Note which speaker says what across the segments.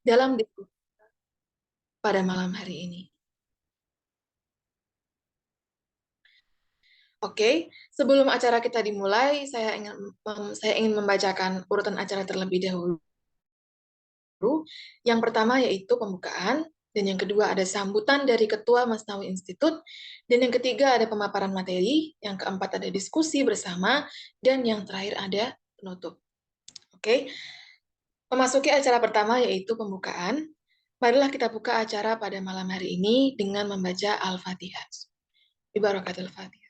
Speaker 1: dalam diskusi pada malam hari ini. Oke, sebelum acara kita dimulai, saya ingin membacakan urutan acara terlebih dahulu. Yang pertama yaitu pembukaan, dan yang kedua ada sambutan dari Ketua Masnawi Institute, dan yang ketiga ada pemaparan materi, yang keempat ada diskusi bersama, dan yang terakhir ada penutup. Oke, memasuki acara pertama yaitu pembukaan. Marilah kita buka acara pada malam hari ini dengan membaca Al-Fatihah. Ibarakatul Fatihah.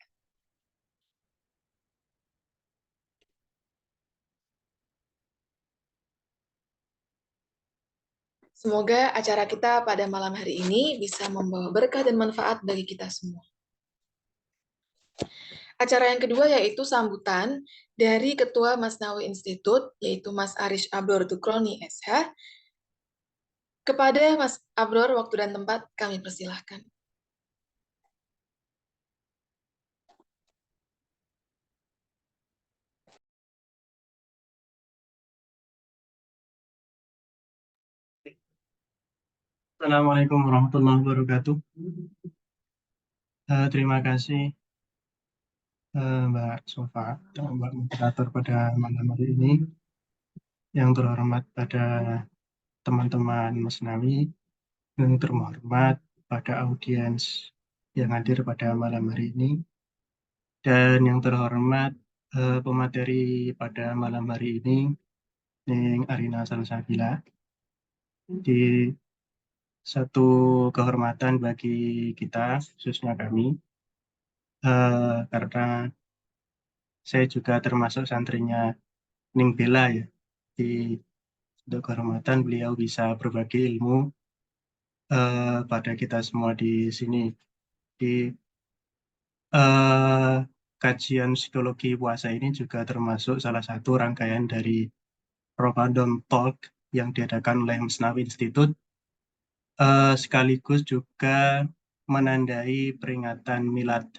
Speaker 1: Semoga acara kita pada malam hari ini bisa membawa berkah dan manfaat bagi kita semua. Acara yang kedua yaitu sambutan dari Ketua Masnawi Institute, yaitu Mas Arish Abror Tukroni SH. Kepada Mas Abror, waktu dan tempat kami persilahkan.
Speaker 2: Assalamualaikum warahmatullahi wabarakatuh. Terima kasih Mbak Sofa dan Mbak Moderator pada malam hari ini. Yang terhormat pada teman-teman Masnawi, yang terhormat pada audiens yang hadir pada malam hari ini, dan yang terhormat pemateri pada malam hari ini, Ning Arina Salsabila. Di satu kehormatan bagi kita, khususnya kami, karena saya juga termasuk santrinya Ning Bella ya. Di untuk kehormatan beliau bisa berbagi ilmu pada kita semua di sini. Di kajian psikologi puasa ini juga termasuk salah satu rangkaian dari Ramadan Talk yang diadakan oleh Masnawi Institute, sekaligus juga menandai peringatan Milad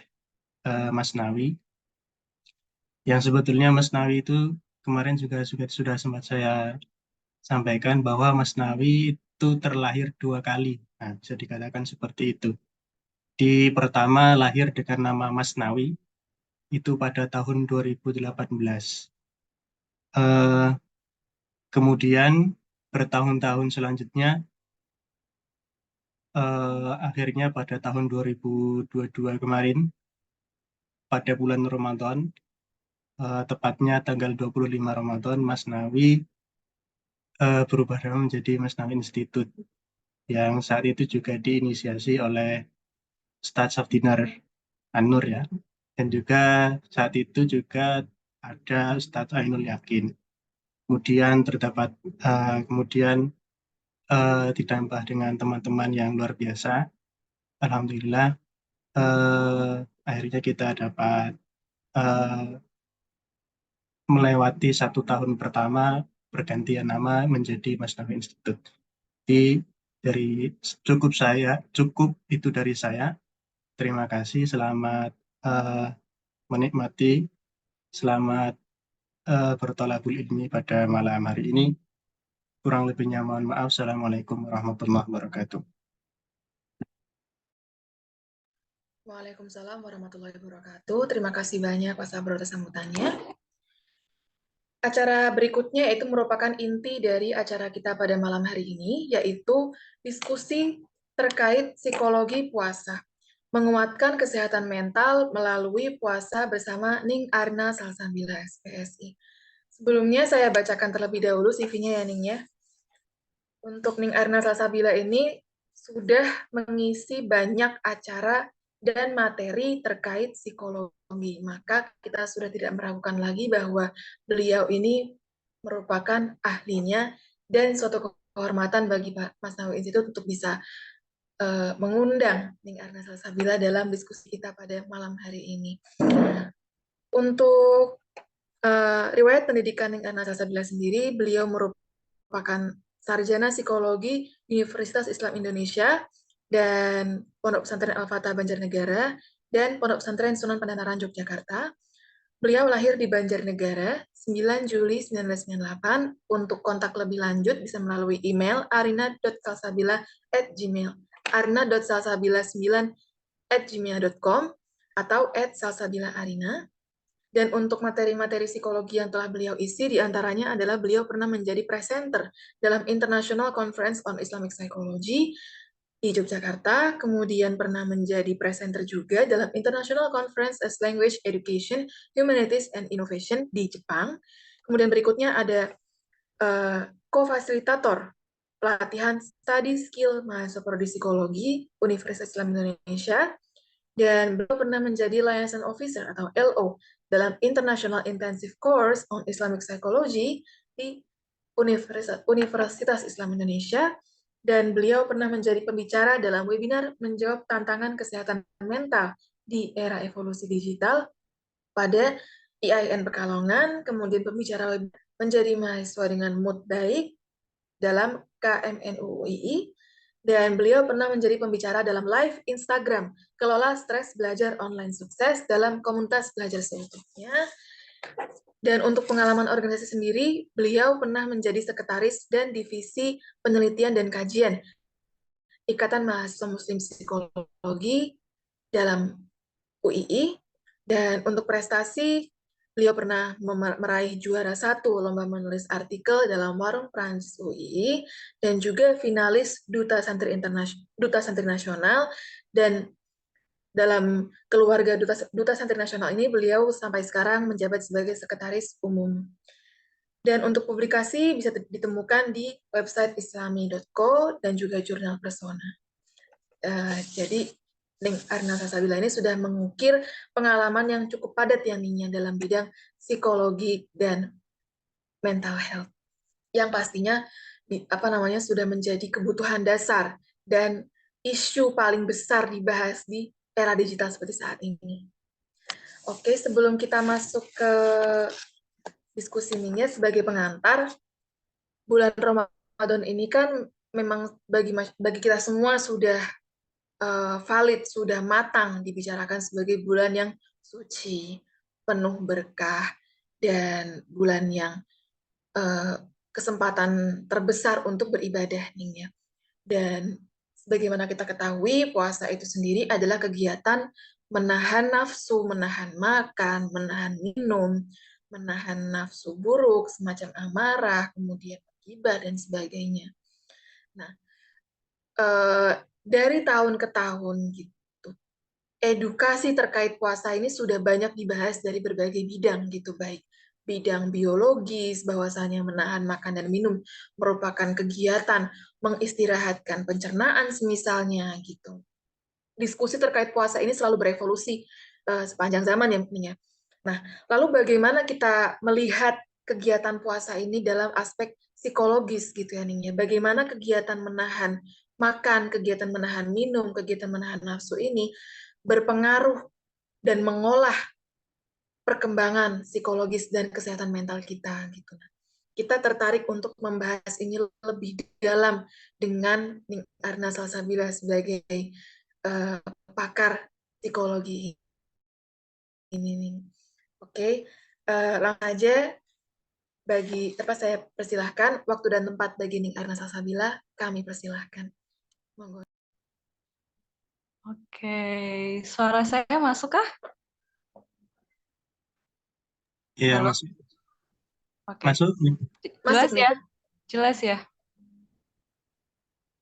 Speaker 2: Masnawi, yang sebetulnya Masnawi itu kemarin juga sudah sempat saya sampaikan bahwa Masnawi itu terlahir 2 kali. Nah, bisa dikatakan seperti itu. Di pertama lahir dengan nama Masnawi, itu pada tahun 2018. Kemudian bertahun-tahun selanjutnya, akhirnya pada tahun 2022 kemarin, pada bulan Ramadan, tepatnya tanggal 25 Ramadan, Masnawi berubah nama menjadi Masnawi Institute, yang saat itu juga diinisiasi oleh Ustadz Safdinar An-Nur ya. Dan juga saat itu juga ada Ustadz Ainul Yakin. Kemudian ditambah dengan teman-teman yang luar biasa. Alhamdulillah, akhirnya kita dapat melewati 1 tahun pertama pergantian nama menjadi Masnawi Institute. Dari cukup itu dari saya. Terima kasih, selamat menikmati, selamat bertolabul ilmi pada malam hari ini. Kurang lebihnya mohon maaf. Assalamualaikum warahmatullahi wabarakatuh.
Speaker 1: Waalaikumsalam warahmatullahi wabarakatuh. Terima kasih banyak Pak Sabro atas sambutannya. Acara berikutnya itu merupakan inti dari acara kita pada malam hari ini, yaitu diskusi terkait psikologi puasa, menguatkan kesehatan mental melalui puasa bersama Ning Arina Salsabila, SPSI. Sebelumnya saya bacakan terlebih dahulu CV-nya ya, Ning ya. Untuk Ning Arina Salsabila ini sudah mengisi banyak acara dan materi terkait psikologi. Maka kita sudah tidak meragukan lagi bahwa beliau ini merupakan ahlinya dan suatu kehormatan bagi Pak Masnawi Institute untuk bisa mengundang Ning Arina Salsabila dalam diskusi kita pada malam hari ini. Untuk riwayat pendidikan Ning Arina Salsabila sendiri, beliau merupakan sarjana psikologi Universitas Islam Indonesia dan Pondok Pesantren Al-Fatah Banjarnegara dan Pondok Pesantren Sunan Pandanarang Yogyakarta. Beliau lahir di Banjarnegara 9 Juli 1998. Untuk kontak lebih lanjut bisa melalui email arina.salsabila@gmail.com atau @salsabilaarina. Dan untuk materi-materi psikologi yang telah beliau isi, diantaranya adalah beliau pernah menjadi presenter dalam International Conference on Islamic Psychology di Yogyakarta, kemudian pernah menjadi presenter juga dalam International Conference as Language Education, Humanities, and Innovation di Jepang. Kemudian berikutnya ada co-fasilitator pelatihan study skill mahasiswa prodi psikologi Universitas Islam Indonesia, dan beliau pernah menjadi liaison officer atau LO dalam International Intensive Course on Islamic Psychology di Universitas Islam Indonesia, dan beliau pernah menjadi pembicara dalam webinar menjawab tantangan kesehatan mental di era evolusi digital pada IAIN Pekalongan, kemudian pembicara webinar menjadi mahasiswa dengan mood baik dalam KMNUUII, dan beliau pernah menjadi pembicara dalam live Instagram Kelola Stres Belajar Online Sukses dalam komunitas belajar seutuhnya. Dan untuk pengalaman organisasi sendiri, beliau pernah menjadi sekretaris dan divisi penelitian dan kajian Ikatan Mahasiswa Muslim Psikologi dalam UII. Dan untuk prestasi, beliau pernah meraih juara 1 lomba menulis artikel dalam Warung Prancis UII, dan juga finalis Duta Santri Nasional. Dan dalam keluarga Duta Santri Nasional ini, beliau sampai sekarang menjabat sebagai sekretaris umum. Dan untuk publikasi bisa ditemukan di website islami.co dan juga jurnal Persona. Jadi Ning Arina Salsabila ini sudah mengukir pengalaman yang cukup padat ya Ningnya dalam bidang psikologi dan mental health, yang pastinya sudah menjadi kebutuhan dasar dan isu paling besar dibahas di era digital seperti saat ini. Oke, sebelum kita masuk ke diskusi Ningnya sebagai pengantar, bulan Ramadan ini kan memang bagi kita semua sudah valid, sudah matang dibicarakan sebagai bulan yang suci, penuh berkah, dan bulan yang kesempatan terbesar untuk beribadah nih ya. Dan sebagaimana kita ketahui, puasa itu sendiri adalah kegiatan menahan nafsu, menahan makan, menahan minum, menahan nafsu buruk, semacam amarah, kemudian ghibah, dan sebagainya. Nah, dari tahun ke tahun gitu, edukasi terkait puasa ini sudah banyak dibahas dari berbagai bidang gitu, baik bidang biologis, bahwasanya menahan makan dan minum merupakan kegiatan mengistirahatkan pencernaan semisalnya gitu. Diskusi terkait puasa ini selalu berevolusi sepanjang zaman ya. Nah, lalu bagaimana kita melihat kegiatan puasa ini dalam aspek psikologis gitu ya Ning ya. Bagaimana kegiatan menahan makan, kegiatan menahan minum, kegiatan menahan nafsu ini berpengaruh dan mengolah perkembangan psikologis dan kesehatan mental kita gitu. Kita tertarik untuk membahas ini lebih dalam dengan Ning Arina Salsabila sebagai pakar psikologi ini nih. Oke, langsung aja saya persilahkan waktu dan tempat bagi Ning Arina Salsabila, kami persilahkan. Monggo.
Speaker 3: Oke, suara saya masuk kah?
Speaker 2: Iya,
Speaker 3: Halo?
Speaker 2: masuk.
Speaker 3: Oke.
Speaker 2: Masuk.
Speaker 3: Jelas
Speaker 1: Masuk,
Speaker 3: ya?
Speaker 1: nih.
Speaker 3: Jelas ya?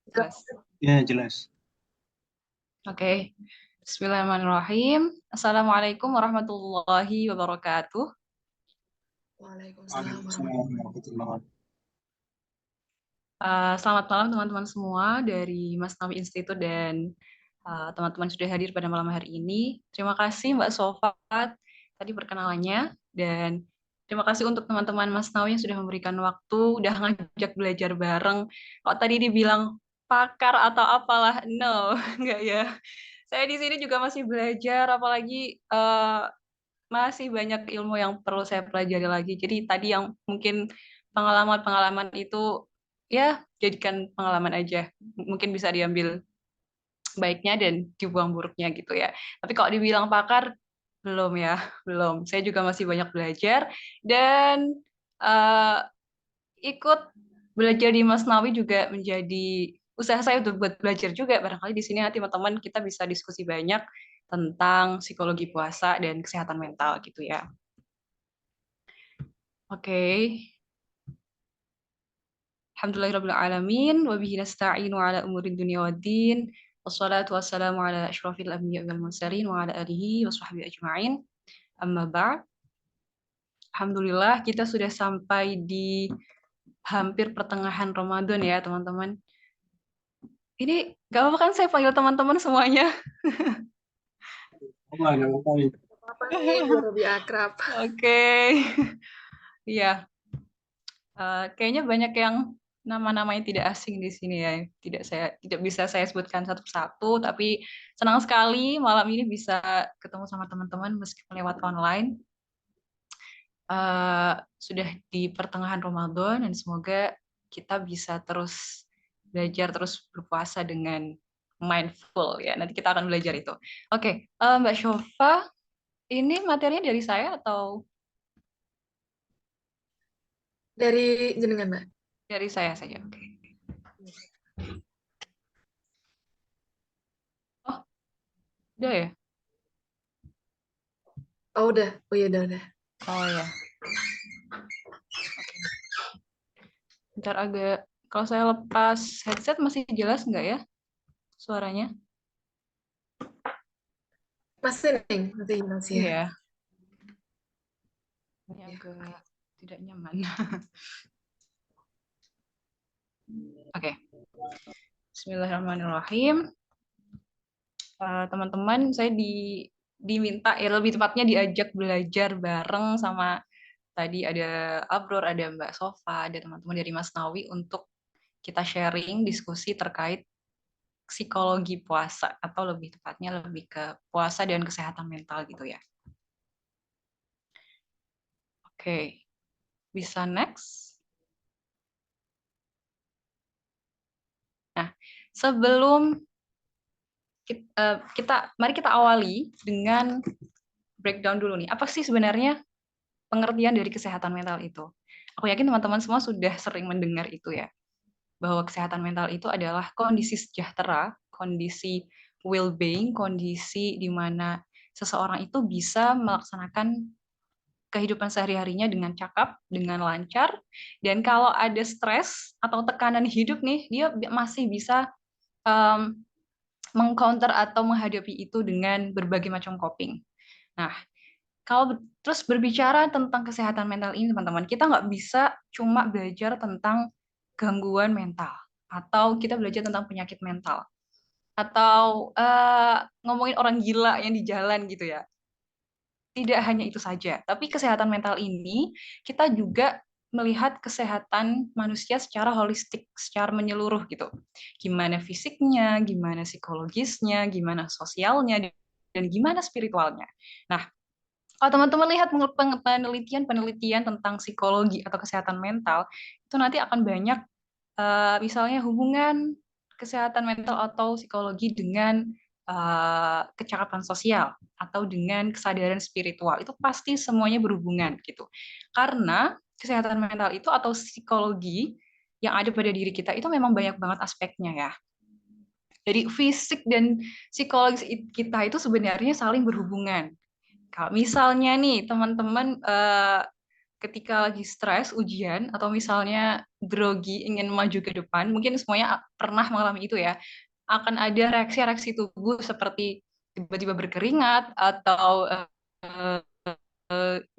Speaker 3: Jelas.
Speaker 2: Ya, jelas.
Speaker 3: Oke. Bismillahirrahmanirrahim. Assalamualaikum warahmatullahi wabarakatuh.
Speaker 1: Waalaikumsalam
Speaker 2: warahmatullahi wabarakatuh.
Speaker 3: Selamat malam teman-teman semua dari Mas Nawi Institute dan teman-teman sudah hadir pada malam hari ini. Terima kasih Mbak Sofat tadi perkenalannya, dan terima kasih untuk teman-teman Mas Nawi yang sudah memberikan waktu, udah ngajak belajar bareng. Kok tadi dibilang pakar atau apalah, no, enggak ya. Saya di sini juga masih belajar, apalagi masih banyak ilmu yang perlu saya pelajari lagi. Jadi tadi yang mungkin pengalaman-pengalaman itu ya jadikan pengalaman aja. Mungkin bisa diambil baiknya dan dibuang buruknya gitu ya. Tapi kalau dibilang pakar, Belum ya, belum. Saya juga masih banyak belajar dan eh, ikut belajar di Masnawi juga menjadi usaha saya untuk buat belajar juga. Barangkali di sini nanti teman-teman kita bisa diskusi banyak tentang psikologi puasa dan kesehatan mental gitu ya. Oke. Alhamdulillahirrahmanirrahim. Wabihi nasta'inu ala umurin dunia waddin. Wassalatu wassalamu ala ashrafil anbiya wal mursalin wa ala alihi wa sahbihi ajma'in. Amma ba'd. Alhamdulillah kita sudah sampai di hampir pertengahan Ramadan ya teman-teman. Ini gak apa-apa kan saya panggil teman-teman semuanya?
Speaker 2: Oh, nggak apa-apa nih.
Speaker 1: Apa nih biar lebih akrab.
Speaker 3: Oke. Iya, kayaknya banyak yang nama-namanya tidak asing di sini ya. Tidak bisa saya sebutkan satu persatu, tapi senang sekali malam ini bisa ketemu sama teman-teman meskipun lewat online. Sudah di pertengahan Ramadan dan semoga kita bisa terus belajar terus berpuasa dengan mindful ya. Nanti kita akan belajar itu. Oke, Mbak Shofa, ini materinya dari saya atau
Speaker 1: Dari jenengan, Mbak.
Speaker 3: dari saya saja? Oke. Oh, udah ya?
Speaker 1: Oh, udah. Oh iya, udah.
Speaker 3: Oh ya. Ntar agak, kalau saya lepas headset masih jelas nggak ya suaranya?
Speaker 1: Masih nih, masih ya.
Speaker 3: Iya, ini
Speaker 1: Ya.
Speaker 3: agak tidak nyaman. Oke, Bismillahirrahmanirrahim. Teman-teman, saya diminta, ya lebih tepatnya diajak belajar bareng sama tadi ada Abror, ada Mbak Sofa, ada teman-teman dari Mas Nawi untuk kita sharing diskusi terkait psikologi puasa atau lebih tepatnya lebih ke puasa dan kesehatan mental gitu ya. Oke, bisa next. Nah, sebelum mari kita awali dengan breakdown dulu nih. Apa sih sebenarnya pengertian dari kesehatan mental itu? Aku yakin teman-teman semua sudah sering mendengar itu ya, bahwa kesehatan mental itu adalah kondisi sejahtera, kondisi well-being, kondisi di mana seseorang itu bisa melaksanakan kehidupan sehari-harinya dengan cakap, dengan lancar, dan kalau ada stres atau tekanan hidup nih, dia masih bisa um, mengcounter atau menghadapi itu dengan berbagai macam coping. Nah, kalau terus berbicara tentang kesehatan mental ini, teman-teman, kita nggak bisa cuma belajar tentang gangguan mental atau kita belajar tentang penyakit mental atau ngomongin orang gila yang di jalan gitu ya. Tidak hanya itu saja, tapi kesehatan mental ini kita juga melihat kesehatan manusia secara holistik, secara menyeluruh gitu. Gimana fisiknya, gimana psikologisnya, gimana sosialnya, dan gimana spiritualnya. Nah, kalau teman-teman lihat penelitian-penelitian tentang psikologi atau kesehatan mental, itu nanti akan banyak misalnya hubungan kesehatan mental atau psikologi dengan kecakapan sosial atau dengan kesadaran spiritual. Itu pasti semuanya berhubungan gitu. Karena kesehatan mental itu atau psikologi yang ada pada diri kita itu memang banyak banget aspeknya ya. Jadi fisik dan psikologis kita itu sebenarnya saling berhubungan. Kalau misalnya nih teman-teman ketika lagi stres ujian atau misalnya grogi ingin maju ke depan, mungkin semuanya pernah mengalami itu ya. Akan ada reaksi-reaksi tubuh seperti tiba-tiba berkeringat atau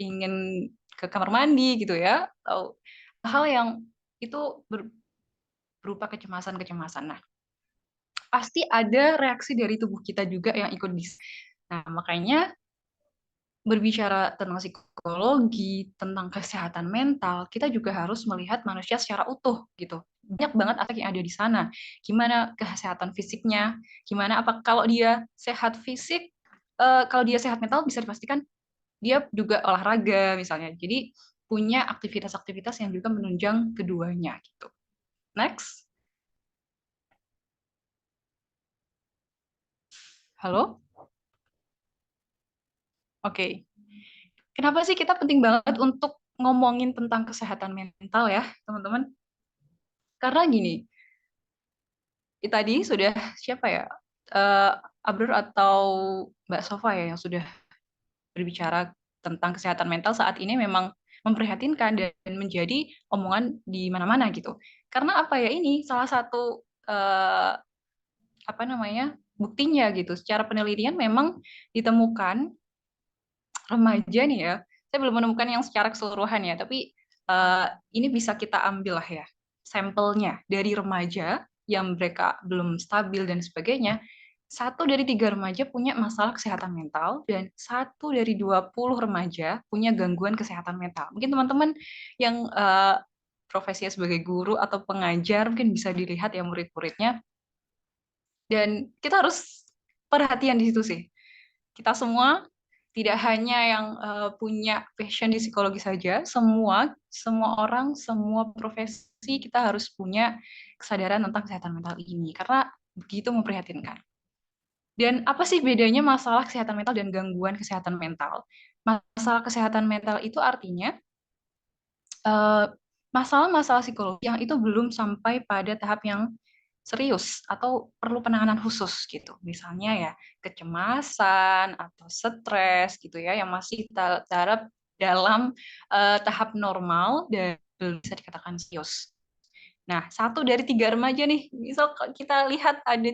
Speaker 3: ingin ke kamar mandi gitu ya, atau hal yang itu berupa kecemasan-kecemasan. Nah, pasti ada reaksi dari tubuh kita juga yang ikut Nah, makanya berbicara tentang psikologi, tentang kesehatan mental, kita juga harus melihat manusia secara utuh gitu. Banyak banget aspek yang ada di sana. Gimana kesehatan fisiknya, gimana apa kalau dia sehat fisik, kalau dia sehat mental bisa dipastikan dia juga olahraga misalnya. Jadi punya aktivitas-aktivitas yang juga menunjang keduanya gitu. Next. Halo? Oke. Kenapa sih kita penting banget untuk ngomongin tentang kesehatan mental ya, teman-teman? Karena gini, tadi sudah siapa ya? Eh, Abrur atau Mbak Sofa ya yang sudah berbicara tentang kesehatan mental saat ini memang memprihatinkan dan menjadi omongan di mana-mana gitu. Karena apa ya, ini salah satu apa namanya, buktinya gitu. Secara penelitian memang ditemukan remaja nih ya. Saya belum menemukan yang secara keseluruhan ya, tapi ini bisa kita ambil lah ya sampelnya dari remaja yang mereka belum stabil dan sebagainya. 1 dari 3 remaja punya masalah kesehatan mental dan 1 dari 20 remaja punya gangguan kesehatan mental. Mungkin teman-teman yang profesinya sebagai guru atau pengajar mungkin bisa dilihat ya murid-muridnya. Dan kita harus perhatian di situ sih. Kita semua tidak hanya yang punya passion di psikologi saja, semua orang, semua profesi kita harus punya kesadaran tentang kesehatan mental ini karena begitu memprihatinkan. Dan apa sih bedanya masalah kesehatan mental dan gangguan kesehatan mental? Masalah kesehatan mental itu artinya masalah-masalah psikologi yang itu belum sampai pada tahap yang serius atau perlu penanganan khusus gitu. Misalnya ya kecemasan atau stres gitu ya yang masih taraf dalam tahap normal dan belum bisa dikatakan serius. Nah, 1 dari 3 remaja nih, misal kita lihat ada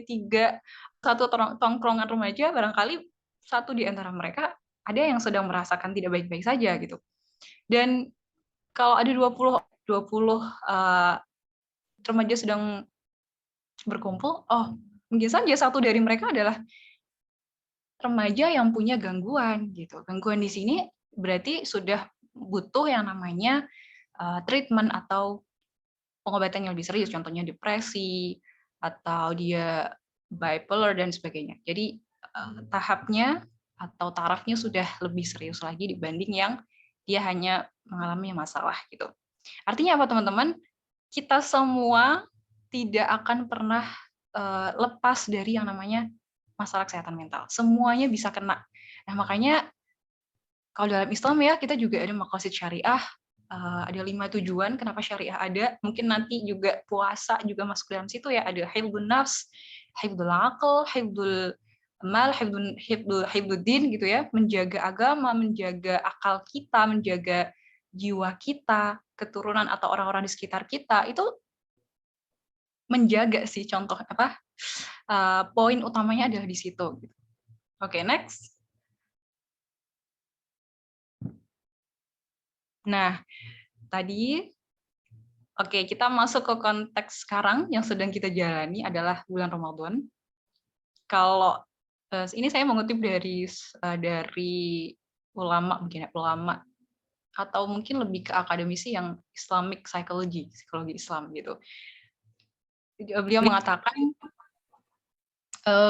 Speaker 3: satu tongkrongan remaja, barangkali 1 di antara mereka ada yang sedang merasakan tidak baik-baik saja gitu. Dan kalau ada 20 remaja sedang berkumpul, mungkin saja 1 dari mereka adalah remaja yang punya gangguan gitu. Gangguan di sini berarti sudah butuh yang namanya treatment atau pengobatan yang lebih serius, contohnya depresi atau dia bipolar dan sebagainya. Jadi tahapnya atau tarafnya sudah lebih serius lagi dibanding yang dia hanya mengalami masalah gitu. Artinya apa teman-teman? Kita semua tidak akan pernah lepas dari yang namanya masalah kesehatan mental. Semuanya bisa kena. Nah, makanya kalau dalam Islam ya, kita juga ada maqasid syariah, ada 5 tujuan kenapa syariah ada. Mungkin nanti juga puasa juga masuk dalam situ ya, ada hifdzun nafs, hifdzul aql, hifdzul mal, hifdzuddin gitu ya, menjaga agama, menjaga akal kita, menjaga jiwa kita, keturunan atau orang-orang di sekitar kita, itu menjaga sih contoh apa poin utamanya adalah di situ. Oke, next. Nah, tadi oke, kita masuk ke konteks sekarang yang sedang kita jalani adalah bulan Ramadan. Kalau ini saya mengutip dari ulama, mungkin ulama atau mungkin lebih ke akademisi yang Islamic psychology, psikologi Islam gitu. Beliau mengatakan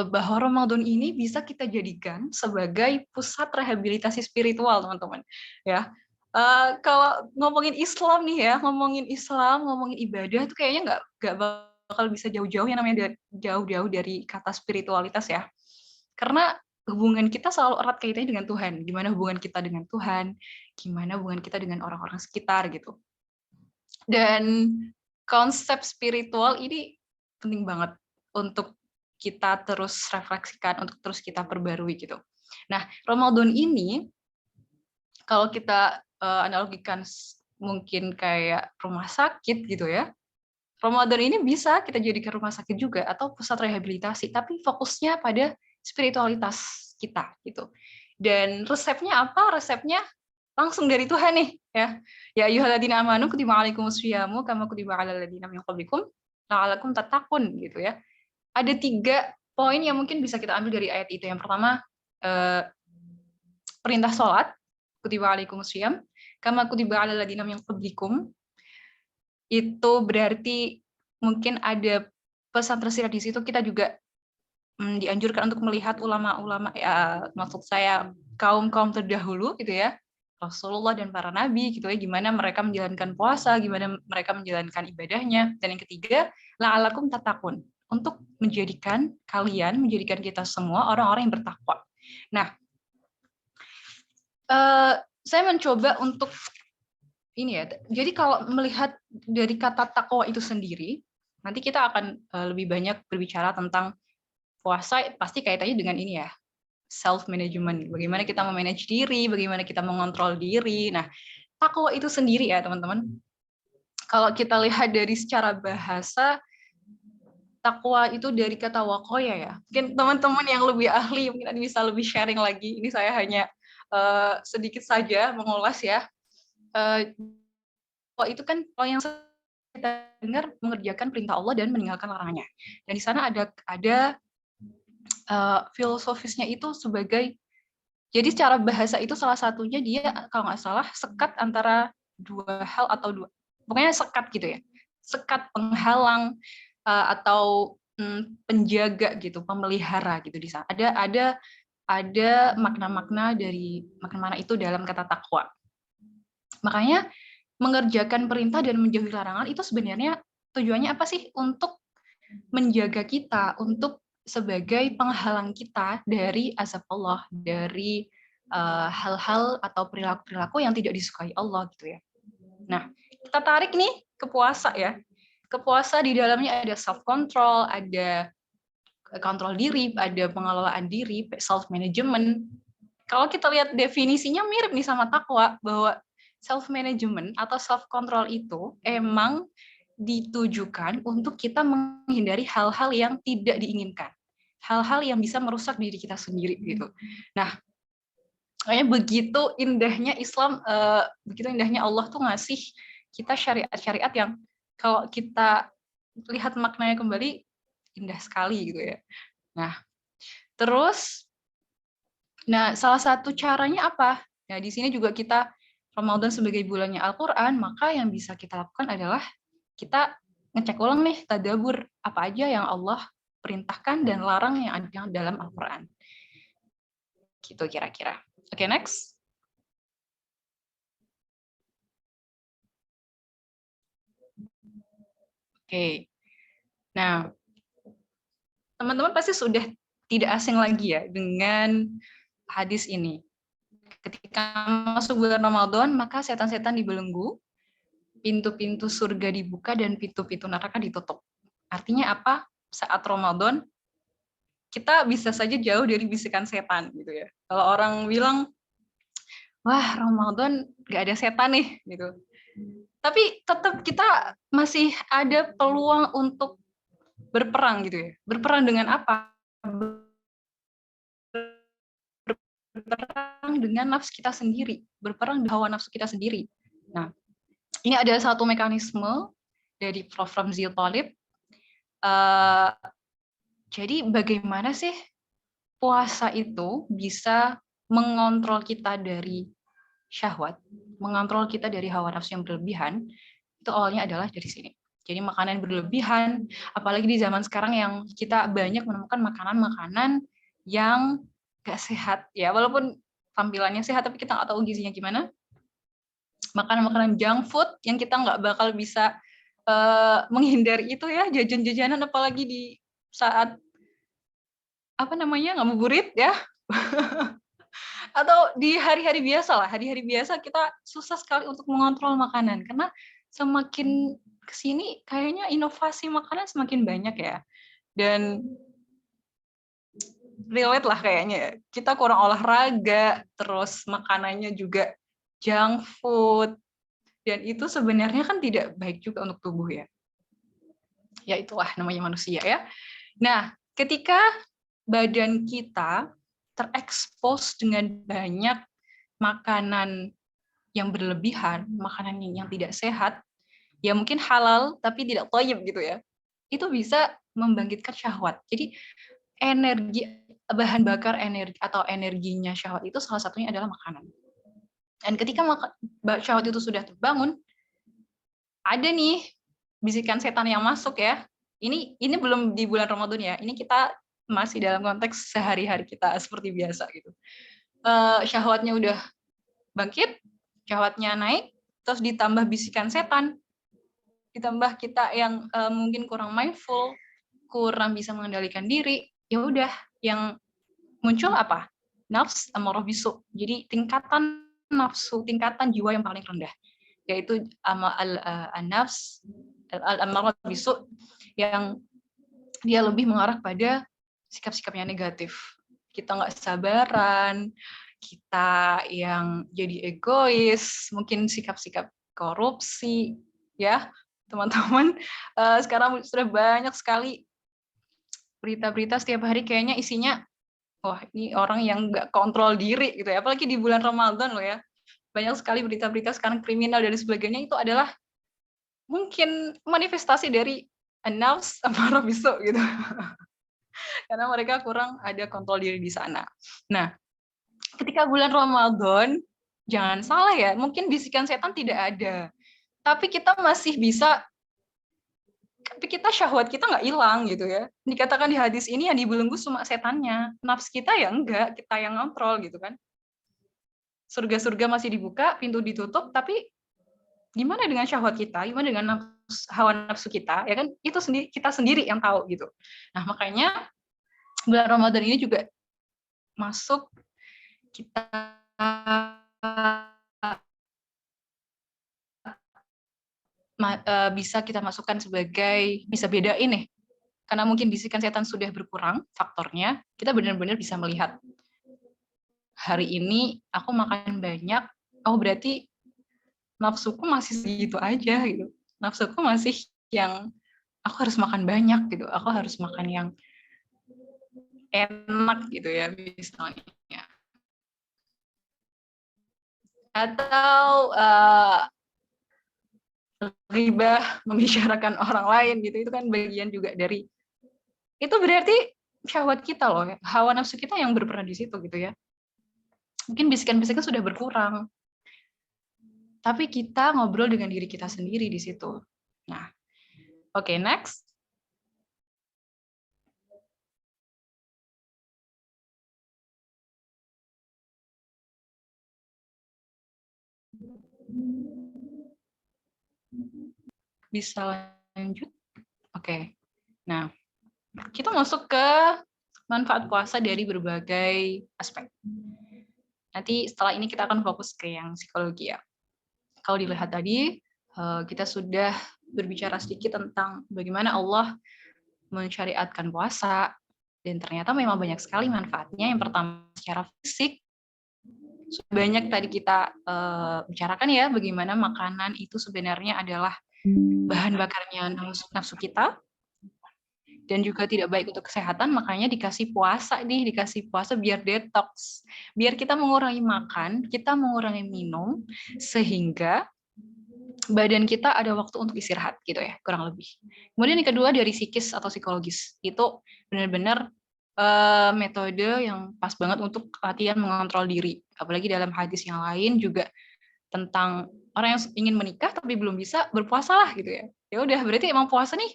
Speaker 3: bahwa Ramadan ini bisa kita jadikan sebagai pusat rehabilitasi spiritual, teman-teman. Ya, kalau ngomongin Islam nih ya, ngomongin ibadah itu kayaknya nggak bakal bisa jauh-jauh yang namanya jauh-jauh dari kata spiritualitas ya. Karena hubungan kita selalu erat kaitannya dengan Tuhan. Gimana hubungan kita dengan Tuhan, gimana hubungan kita dengan orang-orang sekitar gitu. Dan konsep spiritual ini penting banget untuk kita terus refleksikan, untuk terus kita perbarui gitu. Nah, Ramadan ini kalau kita analogikan mungkin kayak rumah sakit gitu ya. Ramadan ini bisa kita jadikan rumah sakit juga atau pusat rehabilitasi, tapi fokusnya pada spiritualitas kita gitu. Dan resepnya apa? Resepnya langsung dari Tuhan nih ya. Ya ayyuhalladzina amanu kutiba alaikumusyiyamu kama kutiba alal ladzina min qablikum la'allakum tattaqun gitu ya. Ada 3 poin yang mungkin bisa kita ambil dari ayat itu. Yang pertama, perintah sholat, kutiba alaikumusiyam, kama kutiba alal ladzina min qablikum. Itu berarti mungkin ada pesan tersirat di situ. Kita juga dianjurkan untuk melihat ulama-ulama, ya maksud saya kaum-kaum terdahulu gitu ya, Rasulullah dan para nabi gitu ya, gimana mereka menjalankan puasa, gimana mereka menjalankan ibadahnya. Dan yang ketiga, la'alakum tattaqun, untuk menjadikan kita semua orang-orang yang bertakwa. Nah, Saya mencoba untuk ini ya. Jadi kalau melihat dari kata takwa itu sendiri, nanti kita akan lebih banyak berbicara tentang puasa. Pasti kaitannya dengan ini ya, self management. Bagaimana kita memanage diri, bagaimana kita mengontrol diri. Nah, takwa itu sendiri ya teman-teman. Kalau kita lihat dari secara bahasa, takwa itu dari kata wakoya ya. Mungkin teman-teman yang lebih ahli mungkin bisa lebih sharing lagi. Ini saya hanya sedikit saja mengulas ya. Takwa itu kan kalau yang kita dengar mengerjakan perintah Allah dan meninggalkan larangannya. Dan di sana ada filosofisnya itu sebagai, jadi secara bahasa itu salah satunya dia kalau nggak salah sekat antara dua hal atau dua, pokoknya sekat gitu ya, sekat penghalang atau penjaga gitu, pemelihara gitu di sana. Ada makna-makna dari makna-makna itu dalam kata takwa. Makanya mengerjakan perintah dan menjauhi larangan itu sebenarnya tujuannya apa sih? Untuk menjaga kita, untuk sebagai penghalang kita dari azab Allah, dari hal-hal atau perilaku-perilaku yang tidak disukai Allah gitu ya. Nah, kita tarik nih ke puasa ya. Ke puasa di dalamnya ada self control, ada kontrol diri, ada pengelolaan diri, self management. Kalau kita lihat definisinya mirip nih sama takwa, bahwa self management atau self control itu emang ditujukan untuk kita menghindari hal-hal yang tidak diinginkan, hal-hal yang bisa merusak diri kita sendiri gitu. Nah, kayaknya begitu indahnya Islam, begitu indahnya Allah tuh ngasih kita syariat-syariat yang kalau kita lihat maknanya kembali indah sekali gitu ya. Nah, terus, salah satu caranya apa? Nah, di sini juga kita Ramadan sebagai bulannya Al-Quran, maka yang bisa kita lakukan adalah kita ngecek ulang nih, tadabur apa aja yang Allah perintahkan dan larang yang ada dalam Al-Quran. Gitu kira-kira. Oke, next. Oke. Nah, teman-teman pasti sudah tidak asing lagi ya dengan hadis ini. Ketika masuk bulan Ramadan, maka setan-setan dibelenggu, pintu-pintu surga dibuka, dan pintu-pintu neraka ditutup. Artinya apa? Saat Ramadan, kita bisa saja jauh dari bisikan setan gitu ya. Kalau orang bilang, wah Ramadan nggak ada setan nih gitu. Tapi tetap kita masih ada peluang untuk berperang gitu ya. Berperang dengan apa? Berperang dengan nafsu kita sendiri, berperang dengan hawa nafsu kita sendiri. Nah, ini ada satu mekanisme dari Prof. Ramzi Thalib. Jadi bagaimana sih puasa itu bisa mengontrol kita dari syahwat, mengontrol kita dari hawa nafsu yang berlebihan? Itu awalnya adalah dari sini. Jadi makanan berlebihan, apalagi di zaman sekarang yang kita banyak menemukan makanan-makanan yang gak sehat ya, walaupun tampilannya sehat tapi kita nggak tahu gizinya gimana. Makanan-makanan junk food yang kita nggak bakal bisa menghindari itu ya, jajan-jajanan apalagi di saat ngabuburit ya. Atau di hari-hari biasa lah, hari-hari biasa kita susah sekali untuk mengontrol makanan karena semakin kesini kayaknya inovasi makanan semakin banyak ya, dan relate lah kayaknya kita kurang olahraga, terus makanannya juga junk food, dan itu sebenarnya kan tidak baik juga untuk tubuh ya. Ya itulah namanya manusia ya. Nah, ketika badan kita terekspos dengan banyak makanan yang berlebihan, makanan yang tidak sehat, ya mungkin halal tapi tidak thayyib gitu ya, itu bisa membangkitkan syahwat. Jadi energi, bahan bakar energi atau energinya syahwat itu salah satunya adalah makanan. Dan ketika syahwat itu sudah terbangun, ada nih bisikan setan yang masuk ya. Ini belum di bulan Ramadan ya. Ini kita masih dalam konteks sehari-hari kita seperti biasa gitu. Syahwatnya udah bangkit, syahwatnya naik, terus ditambah bisikan setan, ditambah kita yang mungkin kurang mindful, kurang bisa mengendalikan diri, ya udah yang muncul apa? nafs amarah bisu. Jadi tingkatan nafsu, tingkatan jiwa yang paling rendah, yaitu an-nafs al-amarah bisu, yang dia lebih mengarah pada sikap-sikapnya negatif. Kita nggak sabaran, kita yang jadi egois, mungkin sikap-sikap korupsi, ya teman-teman. Sekarang sudah banyak sekali berita-berita setiap hari kayaknya isinya, wah ini orang yang nggak kontrol diri gitu ya, apalagi di bulan Ramadan loh ya. Banyak sekali berita-berita sekarang kriminal dan sebagainya, itu adalah mungkin manifestasi dari an-nafs amarah bisu gitu. Karena mereka kurang ada kontrol diri di sana. Nah, ketika bulan Ramadan, jangan salah ya, mungkin bisikan setan tidak ada, tapi kita masih bisa, tapi kita syahwat kita nggak hilang gitu ya. Dikatakan di hadis ini yang dibelenggu cuma setannya, nafs kita ya enggak, kita yang ngontrol gitu kan. Surga-surga masih dibuka, pintu ditutup, tapi gimana dengan syahwat kita, gimana dengan hawa nafsu kita, ya kan itu sendiri, kita sendiri yang tahu gitu. Nah makanya bulan Ramadan ini juga masuk, kita bisa kita masukkan sebagai, bisa bedain nih, karena mungkin bisikan setan sudah berkurang faktornya, kita benar-benar bisa melihat hari ini aku makan banyak, oh berarti nafsuku masih segitu aja gitu, nafsuku masih yang aku harus makan banyak gitu, aku harus makan yang enak gitu ya misalnya, atau ribah, membicarakan orang lain gitu, itu kan bagian juga dari, itu berarti syahwat kita loh, hawa nafsu kita yang berperan di situ gitu ya. Mungkin bisikan-bisikan sudah berkurang, tapi kita ngobrol dengan diri kita sendiri di situ. Nah, oke, next. Bisa lanjut? Oke. Nah, kita masuk ke manfaat puasa dari berbagai aspek. Nanti setelah ini kita akan fokus ke yang psikologi ya. Kalau dilihat tadi, kita sudah berbicara sedikit tentang bagaimana Allah mensyariatkan puasa, dan ternyata memang banyak sekali manfaatnya. Yang pertama secara fisik, banyak tadi kita bicarakan ya, bagaimana makanan itu sebenarnya adalah bahan bakarnya nafsu kita, dan juga tidak baik untuk kesehatan, makanya dikasih puasa nih, dikasih puasa biar detox, biar kita mengurangi makan, kita mengurangi minum, sehingga badan kita ada waktu untuk istirahat gitu ya, kurang lebih. Kemudian yang kedua dari psikis atau psikologis, itu benar-benar metode yang pas banget untuk latihan mengontrol diri. Apalagi dalam hadis yang lain juga tentang orang yang ingin menikah tapi belum bisa, berpuasalah gitu ya. Ya udah, berarti emang puasa nih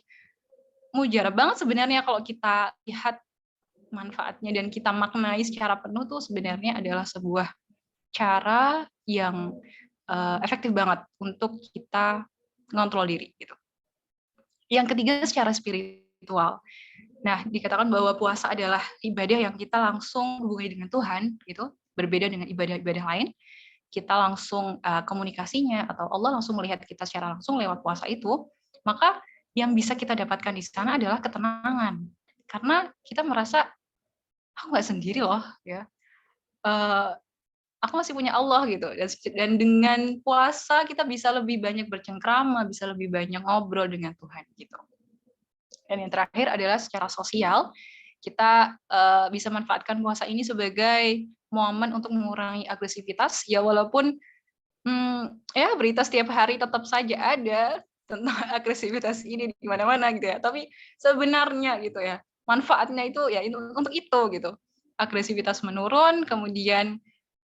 Speaker 3: mujarab banget sebenarnya kalau kita lihat manfaatnya dan kita maknai secara penuh, tuh sebenarnya adalah sebuah cara yang efektif banget untuk kita ngontrol diri gitu. Yang ketiga secara spiritual. Nah, dikatakan bahwa puasa adalah ibadah yang kita langsung hubungi dengan Tuhan gitu, berbeda dengan ibadah-ibadah lain. Kita langsung komunikasinya, atau Allah langsung melihat kita secara langsung lewat puasa itu, maka yang bisa kita dapatkan di sana adalah ketenangan. Karena kita merasa, aku nggak sendiri loh, ya. Aku masih punya Allah gitu. Dan dengan puasa kita bisa lebih banyak bercengkrama, bisa lebih banyak ngobrol dengan Tuhan gitu. Dan yang terakhir adalah secara sosial, kita bisa manfaatkan puasa ini sebagai momen untuk mengurangi agresivitas, ya walaupun ya berita setiap hari tetap saja ada tentang agresivitas ini di mana-mana gitu ya. Tapi sebenarnya gitu ya, manfaatnya itu ya untuk itu gitu. Agresivitas menurun, kemudian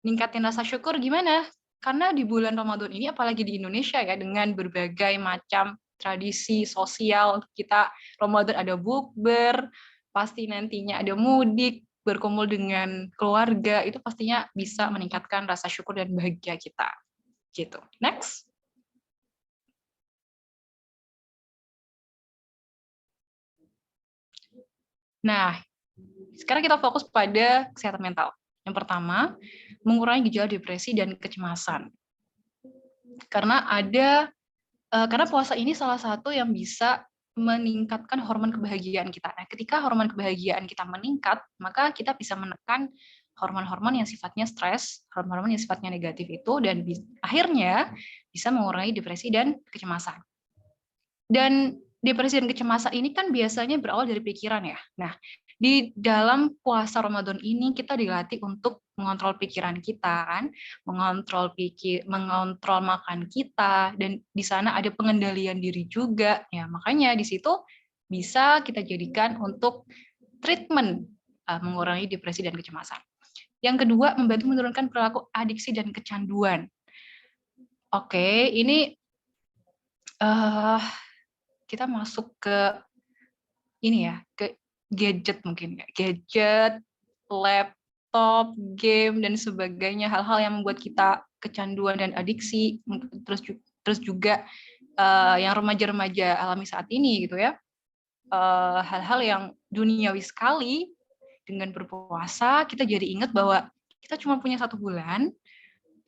Speaker 3: ningkatin rasa syukur gimana? Karena di bulan Ramadan ini, apalagi di Indonesia ya, dengan berbagai macam tradisi sosial, kita Ramadan ada bukber, pasti nantinya ada mudik, berkumpul dengan keluarga, itu pastinya bisa meningkatkan rasa syukur dan bahagia kita. Gitu. Next. Nah, sekarang kita fokus pada kesehatan mental. Yang pertama, mengurangi gejala depresi dan kecemasan. Karena puasa ini salah satu yang bisa meningkatkan hormon kebahagiaan kita. Nah, ketika hormon kebahagiaan kita meningkat, maka kita bisa menekan hormon-hormon yang sifatnya stres, hormon-hormon yang sifatnya negatif itu, dan akhirnya bisa mengurangi depresi dan kecemasan. Dan depresi dan kecemasan ini kan biasanya berawal dari pikiran ya. Nah, di dalam puasa Ramadan ini kita dilatih untuk mengontrol pikiran kita kan, mengontrol makan kita, dan di sana ada pengendalian diri juga. Ya, makanya di situ bisa kita jadikan untuk treatment mengurangi depresi dan kecemasan. Yang kedua, membantu menurunkan perilaku adiksi dan kecanduan. Oke, ini kita masuk ke ini ya, ke gadget mungkin ya, gadget, laptop, game dan sebagainya, hal-hal yang membuat kita kecanduan dan adiksi, terus juga yang remaja-remaja alami saat ini gitu ya, hal-hal yang duniawi sekali. Dengan berpuasa kita jadi ingat bahwa kita cuma punya 1 bulan,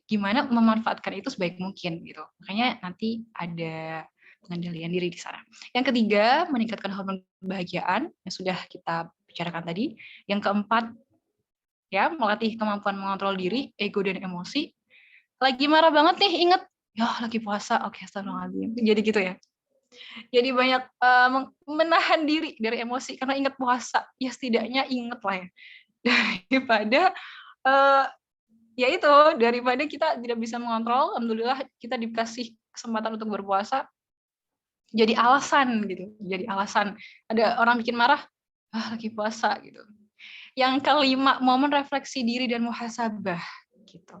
Speaker 3: gimana memanfaatkan itu sebaik mungkin gitu. Makanya nanti ada pengendalian diri di sana. Yang ketiga, meningkatkan hormon kebahagiaan yang sudah kita bicarakan tadi. Yang keempat, ya, melatih kemampuan mengontrol diri, ego dan emosi. Lagi marah banget nih, ingat, ya lagi puasa, oke, astagfirullahaladzim. Jadi gitu ya. Jadi banyak menahan diri dari emosi karena ingat puasa. Ya setidaknya ingat lah ya. Daripada kita tidak bisa mengontrol, alhamdulillah kita dikasih kesempatan untuk berpuasa. Jadi alasan gitu, jadi alasan. Ada orang bikin marah, lagi puasa gitu. Yang kelima, momen refleksi diri dan muhasabah gitu.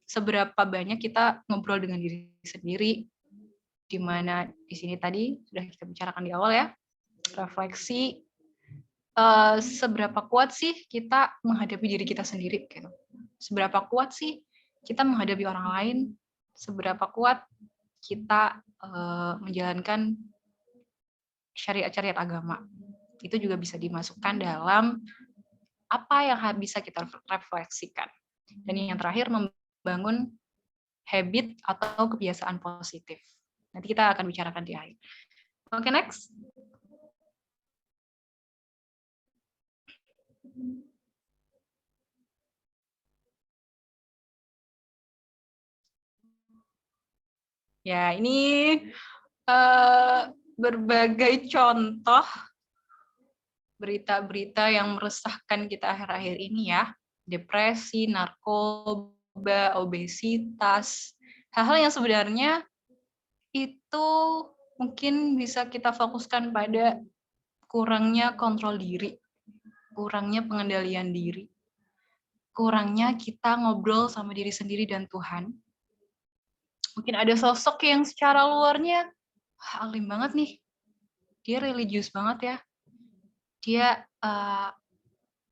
Speaker 3: Seberapa banyak kita ngobrol dengan diri sendiri, di mana di sini tadi sudah kita bicarakan di awal ya, refleksi seberapa kuat sih kita menghadapi diri kita sendiri gitu. Seberapa kuat sih kita menghadapi orang lain, seberapa kuat kita menjalankan syariat-syariat agama. Itu juga bisa dimasukkan dalam apa yang bisa kita refleksikan. Dan yang terakhir, membangun habit atau kebiasaan positif. Nanti kita akan bicarakan di akhir. Oke, next. Ya, ini berbagai contoh berita-berita yang meresahkan kita akhir-akhir ini ya. Depresi, narkoba, obesitas, hal-hal yang sebenarnya itu mungkin bisa kita fokuskan pada kurangnya kontrol diri, kurangnya pengendalian diri, kurangnya kita ngobrol sama diri sendiri dan Tuhan. Mungkin ada sosok yang secara luarnya alim banget nih, dia religius banget ya, dia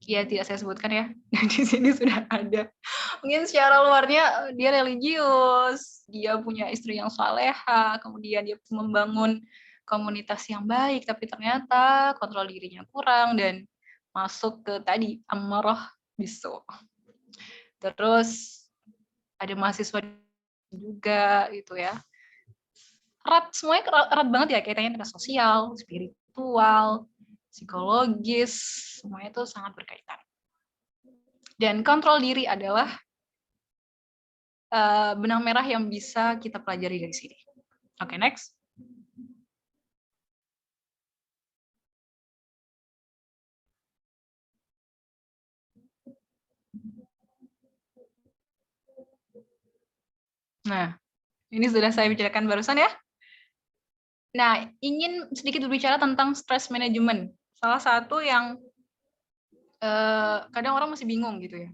Speaker 3: ya tidak saya sebutkan ya, di sini sudah ada. Mungkin secara luarnya dia religius, dia punya istri yang saleha, kemudian dia membangun komunitas yang baik, tapi ternyata kontrol dirinya kurang dan masuk ke tadi amarah bisu. Terus ada mahasiswa juga gitu ya. Semuanya erat banget ya, kaitannya dengan sosial, spiritual, psikologis, semuanya itu sangat berkaitan. Dan kontrol diri adalah benang merah yang bisa kita pelajari dari sini. Oke, next. Nah, ini sudah saya bicarakan barusan ya. Nah, ingin sedikit berbicara tentang stress management. Salah satu yang kadang orang masih bingung gitu ya.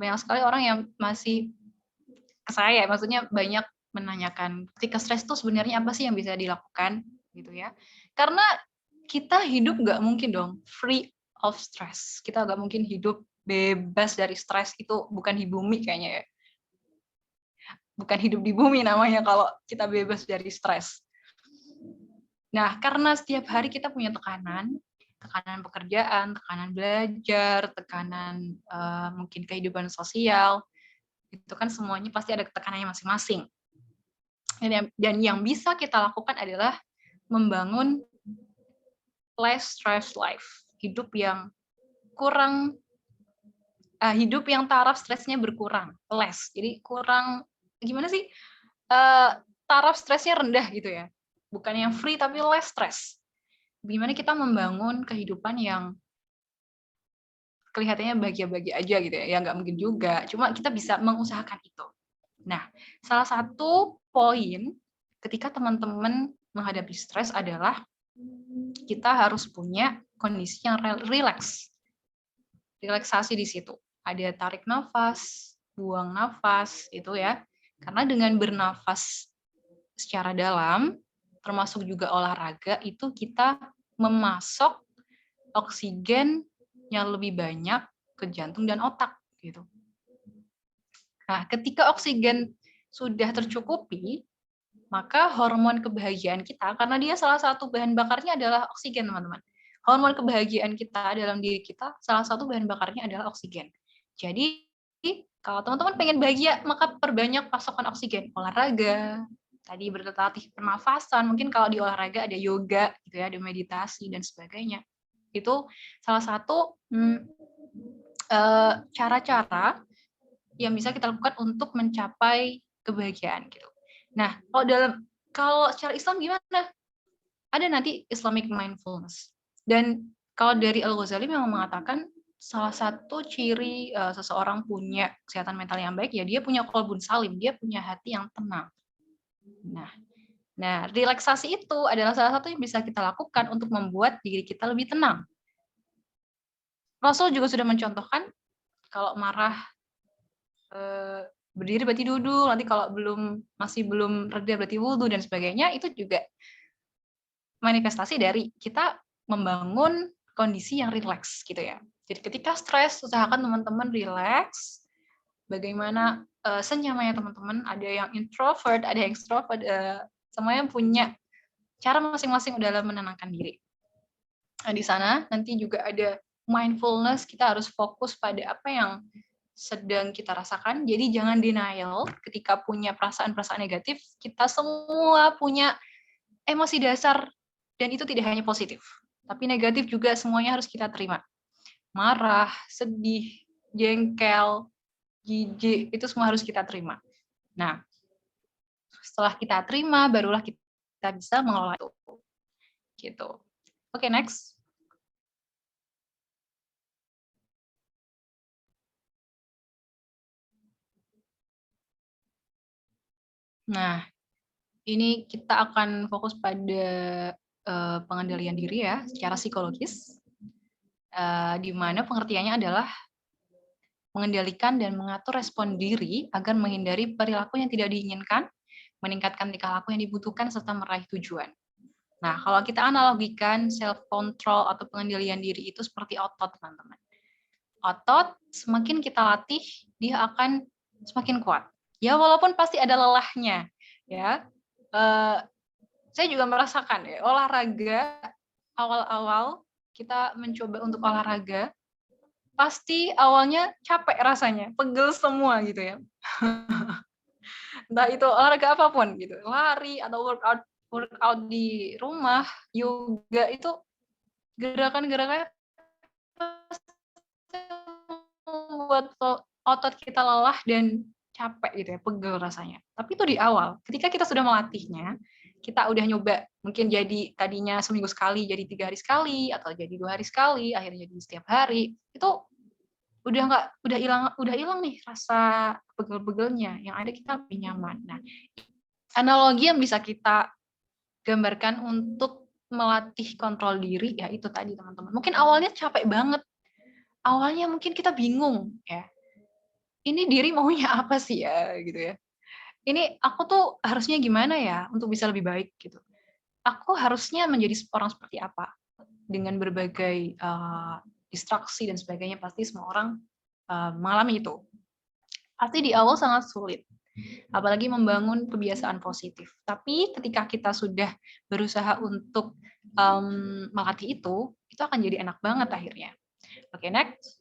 Speaker 3: Banyak sekali orang yang masih ke saya, maksudnya banyak menanyakan ketika stres itu sebenarnya apa sih yang bisa dilakukan gitu ya. Karena kita hidup nggak mungkin dong free of stress. Kita nggak mungkin hidup bebas dari stres, itu bukan di bumi kayaknya ya. Bukan hidup di bumi namanya kalau kita bebas dari stres. Nah, karena setiap hari kita punya tekanan, tekanan pekerjaan, tekanan belajar, tekanan mungkin kehidupan sosial, itu kan semuanya pasti ada tekanannya masing-masing. Dan yang bisa kita lakukan adalah membangun less stress life, hidup yang taraf stresnya berkurang, less. Jadi kurang, gimana sih? Taraf stresnya rendah gitu ya. Bukan yang free tapi less stress. Gimana kita membangun kehidupan yang kelihatannya bahagia-bahagia aja gitu ya. Ya nggak mungkin juga. Cuma kita bisa mengusahakan itu. Nah, salah satu poin ketika teman-teman menghadapi stres adalah kita harus punya kondisi yang rileks. Relaksasi di situ. Ada tarik nafas, buang nafas, itu ya. Karena dengan bernafas secara dalam, termasuk juga olahraga, itu kita memasok oksigen yang lebih banyak ke jantung dan otak. Gitu. Nah, ketika oksigen sudah tercukupi, maka hormon kebahagiaan kita, karena dia salah satu bahan bakarnya adalah oksigen, teman-teman. Hormon kebahagiaan kita dalam diri kita, salah satu bahan bakarnya adalah oksigen. Jadi, kalau teman-teman pengen bahagia, maka perbanyak pasokan oksigen. Olahraga, tadi berlatih pernafasan, mungkin kalau di olahraga ada yoga, gitu ya, ada meditasi, dan sebagainya. Itu salah satu cara-cara yang bisa kita lakukan untuk mencapai kebahagiaan gitu. Nah, kalau secara Islam gimana? Ada nanti Islamic mindfulness. Dan kalau dari Al-Ghazali memang mengatakan salah satu ciri seseorang punya kesehatan mental yang baik ya dia punya qalbun salim, dia punya hati yang tenang. Nah, relaksasi itu adalah salah satu yang bisa kita lakukan untuk membuat diri kita lebih tenang. Rasul juga sudah mencontohkan kalau marah berdiri berarti duduk, nanti kalau masih belum reda berarti wudhu dan sebagainya, itu juga manifestasi dari kita membangun kondisi yang rileks gitu ya. Jadi ketika stres, usahakan teman-teman rileks. Bagaimana senyamannya teman-teman, ada yang introvert, ada yang extrovert, semuanya punya cara masing-masing dalam menenangkan diri. Nah, di sana nanti juga ada mindfulness, kita harus fokus pada apa yang sedang kita rasakan, jadi jangan denial ketika punya perasaan-perasaan negatif, kita semua punya emosi dasar, dan itu tidak hanya positif, tapi negatif juga semuanya harus kita terima. Marah, sedih, jengkel, jijik, itu semua harus kita terima. Nah, setelah kita terima, barulah kita bisa mengelola itu. Gitu. Oke, next. Nah, ini kita akan fokus pada pengendalian diri ya, secara psikologis, di mana pengertiannya adalah mengendalikan dan mengatur respon diri agar menghindari perilaku yang tidak diinginkan, meningkatkan tingkah laku yang dibutuhkan, serta meraih tujuan. Nah, kalau kita analogikan self-control atau pengendalian diri itu seperti otot, teman-teman. Otot, semakin kita latih, dia akan semakin kuat. Ya, walaupun pasti ada lelahnya, ya. Saya juga merasakan ya, olahraga awal-awal kita mencoba untuk olahraga, pasti awalnya capek rasanya, pegel semua gitu ya. Entah itu olahraga apapun gitu, lari atau workout di rumah, yoga, itu gerakan-gerakannya membuat otot kita lelah dan capek gitu ya, pegel rasanya. Tapi itu di awal, ketika kita sudah melatihnya, kita udah nyoba, mungkin jadi tadinya seminggu sekali, jadi 3 hari sekali, atau jadi 2 hari sekali, akhirnya jadi setiap hari, itu udah hilang nih rasa pegel-pegelnya, yang ada kita lebih nyaman. Nah, analogi yang bisa kita gambarkan untuk melatih kontrol diri, ya itu tadi teman-teman. Mungkin awalnya capek banget, awalnya mungkin kita bingung ya, ini diri maunya apa sih ya gitu ya. Ini aku tuh harusnya gimana ya untuk bisa lebih baik gitu. Aku harusnya menjadi orang seperti apa dengan berbagai distraksi dan sebagainya, pasti semua orang mengalami itu. Pasti di awal sangat sulit, apalagi membangun kebiasaan positif. Tapi ketika kita sudah berusaha untuk melatih itu itu akan jadi enak banget akhirnya. Oke, next.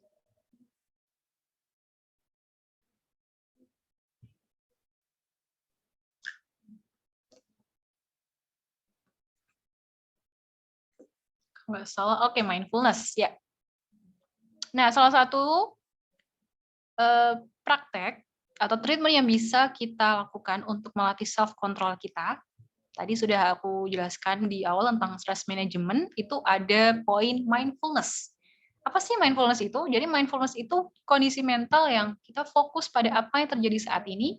Speaker 3: Nggak salah, oke, mindfulness, ya. Nah, salah satu praktek atau treatment yang bisa kita lakukan untuk melatih self-control kita, tadi sudah aku jelaskan di awal tentang stress management, itu ada poin mindfulness. Apa sih mindfulness itu? Jadi mindfulness itu kondisi mental yang kita fokus pada apa yang terjadi saat ini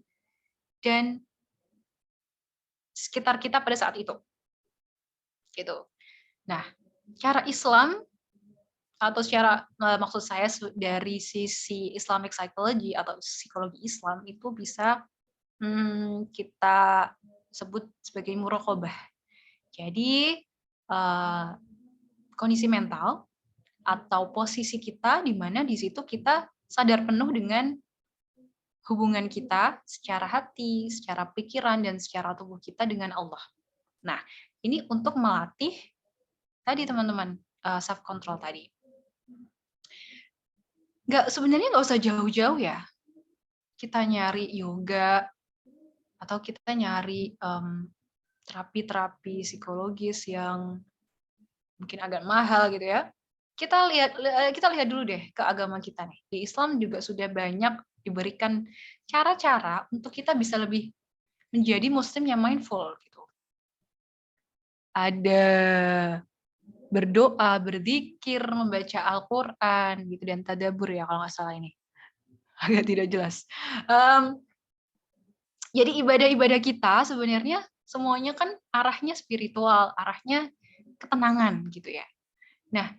Speaker 3: dan sekitar kita pada saat itu. Gitu. Nah, cara Islam atau secara maksud saya dari sisi Islamic psychology atau psikologi Islam itu bisa kita sebut sebagai muraqabah. Jadi kondisi mental atau posisi kita di mana di situ kita sadar penuh dengan hubungan kita secara hati, secara pikiran, dan secara tubuh kita dengan Allah. Nah, ini untuk melatih tadi teman-teman self-control tadi. Sebenarnya nggak usah jauh-jauh ya. Kita nyari yoga atau kita nyari terapi-terapi psikologis yang mungkin agak mahal gitu ya. Kita lihat dulu deh ke agama kita nih. Di Islam juga sudah banyak diberikan cara-cara untuk kita bisa lebih menjadi muslim yang mindful gitu. Ada berdoa, berzikir, membaca Al-Qur'an gitu dan tadabbur ya kalau nggak salah ini. Agak tidak jelas. Jadi ibadah-ibadah kita sebenarnya semuanya kan arahnya spiritual, arahnya ketenangan gitu ya. Nah,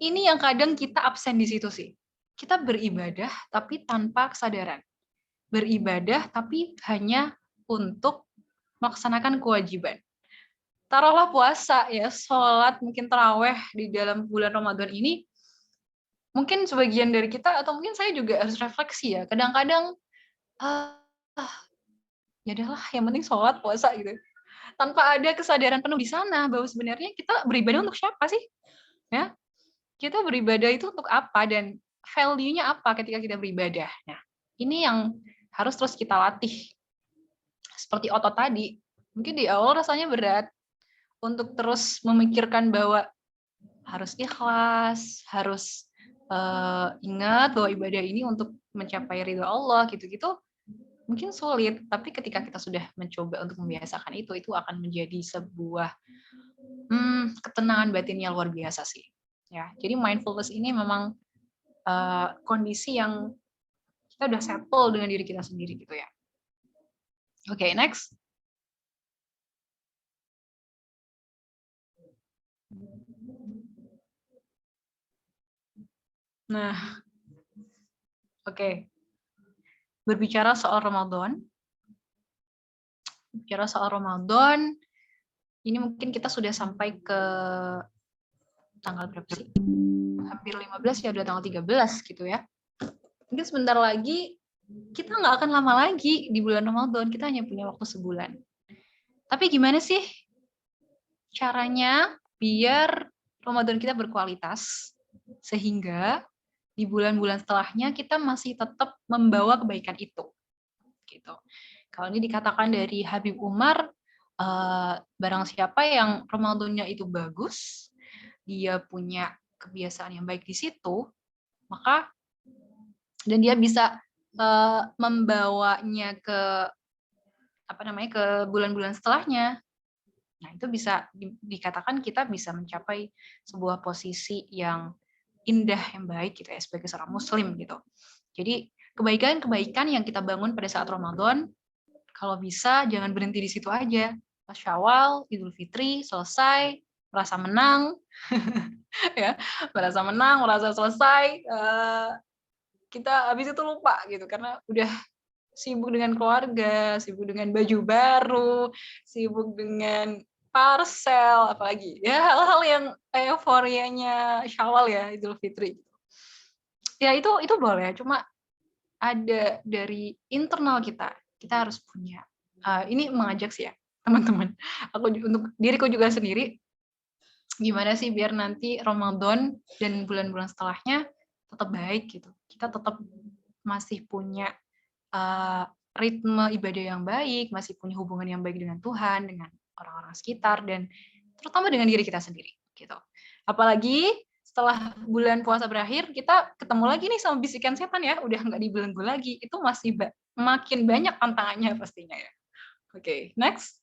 Speaker 3: ini yang kadang kita absen di situ sih. Kita beribadah tapi tanpa kesadaran. Beribadah tapi hanya untuk melaksanakan kewajiban. Taruhlah puasa ya, sholat, mungkin taraweh di dalam bulan Ramadan ini, mungkin sebagian dari kita atau mungkin saya juga harus refleksi ya. Kadang-kadang ya udahlah, yang penting sholat, puasa gitu. Tanpa ada kesadaran penuh di sana bahwa sebenarnya kita beribadah untuk siapa sih? Ya, kita beribadah itu untuk apa dan value-nya apa ketika kita beribadah. Nah, ini yang harus terus kita latih. Seperti otot tadi, mungkin di awal rasanya berat untuk terus memikirkan bahwa harus ikhlas, harus ingat bahwa ibadah ini untuk mencapai ridho Allah gitu-gitu. Mungkin sulit, tapi ketika kita sudah mencoba untuk membiasakan itu akan menjadi sebuah ketenangan batin yang luar biasa sih. Ya, jadi mindfulness ini memang kondisi yang kita udah settle dengan diri kita sendiri gitu ya. Oke, next. Nah, oke. Berbicara soal Ramadan, ini mungkin kita sudah sampai ke tanggal berapa sih? Hampir 15 ya, udah tanggal 13 gitu ya. Mungkin sebentar lagi, kita nggak akan lama lagi di bulan Ramadan, kita hanya punya waktu sebulan. Tapi gimana sih caranya biar Ramadan kita berkualitas, sehingga di bulan-bulan setelahnya kita masih tetap membawa kebaikan itu. Gitu. Kalau ini dikatakan dari Habib Umar, barang siapa yang Ramadannya itu bagus, dia punya kebiasaan yang baik di situ, maka dan dia bisa membawanya ke ke bulan-bulan setelahnya. Nah, itu bisa dikatakan kita bisa mencapai sebuah posisi yang indah, yang baik gitu ya, sebagai seorang muslim gitu. Jadi kebaikan-kebaikan yang kita bangun pada saat Ramadan, kalau bisa jangan berhenti di situ aja. Pas Syawal, Idul Fitri selesai, merasa menang, ya, merasa selesai, kita habis itu lupa gitu karena udah sibuk dengan keluarga, sibuk dengan baju baru, sibuk dengan parcel, apalagi ya hal-hal yang euforianya Syawal ya, Idul Fitri. Ya itu boleh, cuma ada dari internal kita harus punya. Ini mengajak sih ya teman-teman. Aku untuk diriku juga sendiri gimana sih biar nanti Ramadan dan bulan-bulan setelahnya tetap baik gitu. Kita tetap masih punya ritme ibadah yang baik, masih punya hubungan yang baik dengan Tuhan, dengan orang-orang sekitar, dan terutama dengan diri kita sendiri gitu. Apalagi setelah bulan puasa berakhir, kita ketemu lagi nih sama bisikan setan ya, udah nggak dibelenggu lagi. Itu masih makin banyak tantangannya pastinya ya. Oke, next.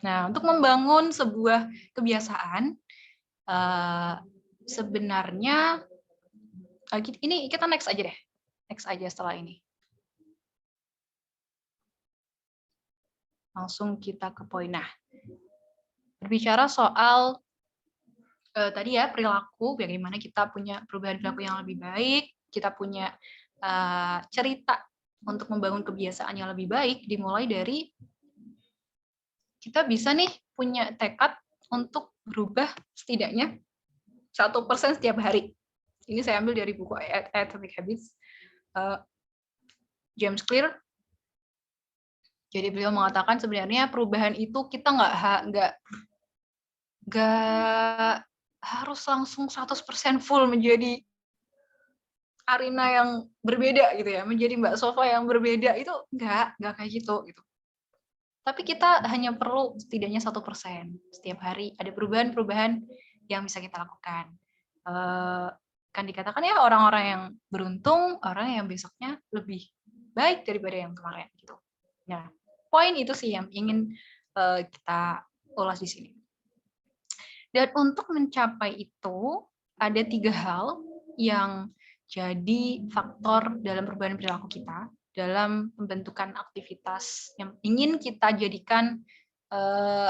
Speaker 3: Nah, untuk membangun sebuah kebiasaan, sebenarnya ini kita next aja deh. Next aja setelah ini. Langsung kita ke poin. Nah, berbicara soal tadi ya perilaku, bagaimana kita punya perubahan perilaku yang lebih baik, kita punya cerita untuk membangun kebiasaan yang lebih baik, dimulai dari kita bisa nih punya tekad untuk berubah setidaknya 1% setiap hari. Ini saya ambil dari buku Atomic Habits, James Clear. Jadi beliau mengatakan sebenarnya perubahan itu kita nggak harus langsung 100% full menjadi Arina yang berbeda gitu ya, menjadi Mbak Sofa yang berbeda, itu nggak kayak gitu. Tapi kita hanya perlu setidaknya 1% setiap hari, ada perubahan-perubahan yang bisa kita lakukan. Kan dikatakan ya orang-orang yang beruntung, orang yang besoknya lebih baik daripada yang kemarin gitu. Nah, poin itu sih yang ingin kita ulas di sini. Dan untuk mencapai itu ada 3 hal yang jadi faktor dalam perubahan perilaku kita, dalam pembentukan aktivitas yang ingin kita jadikan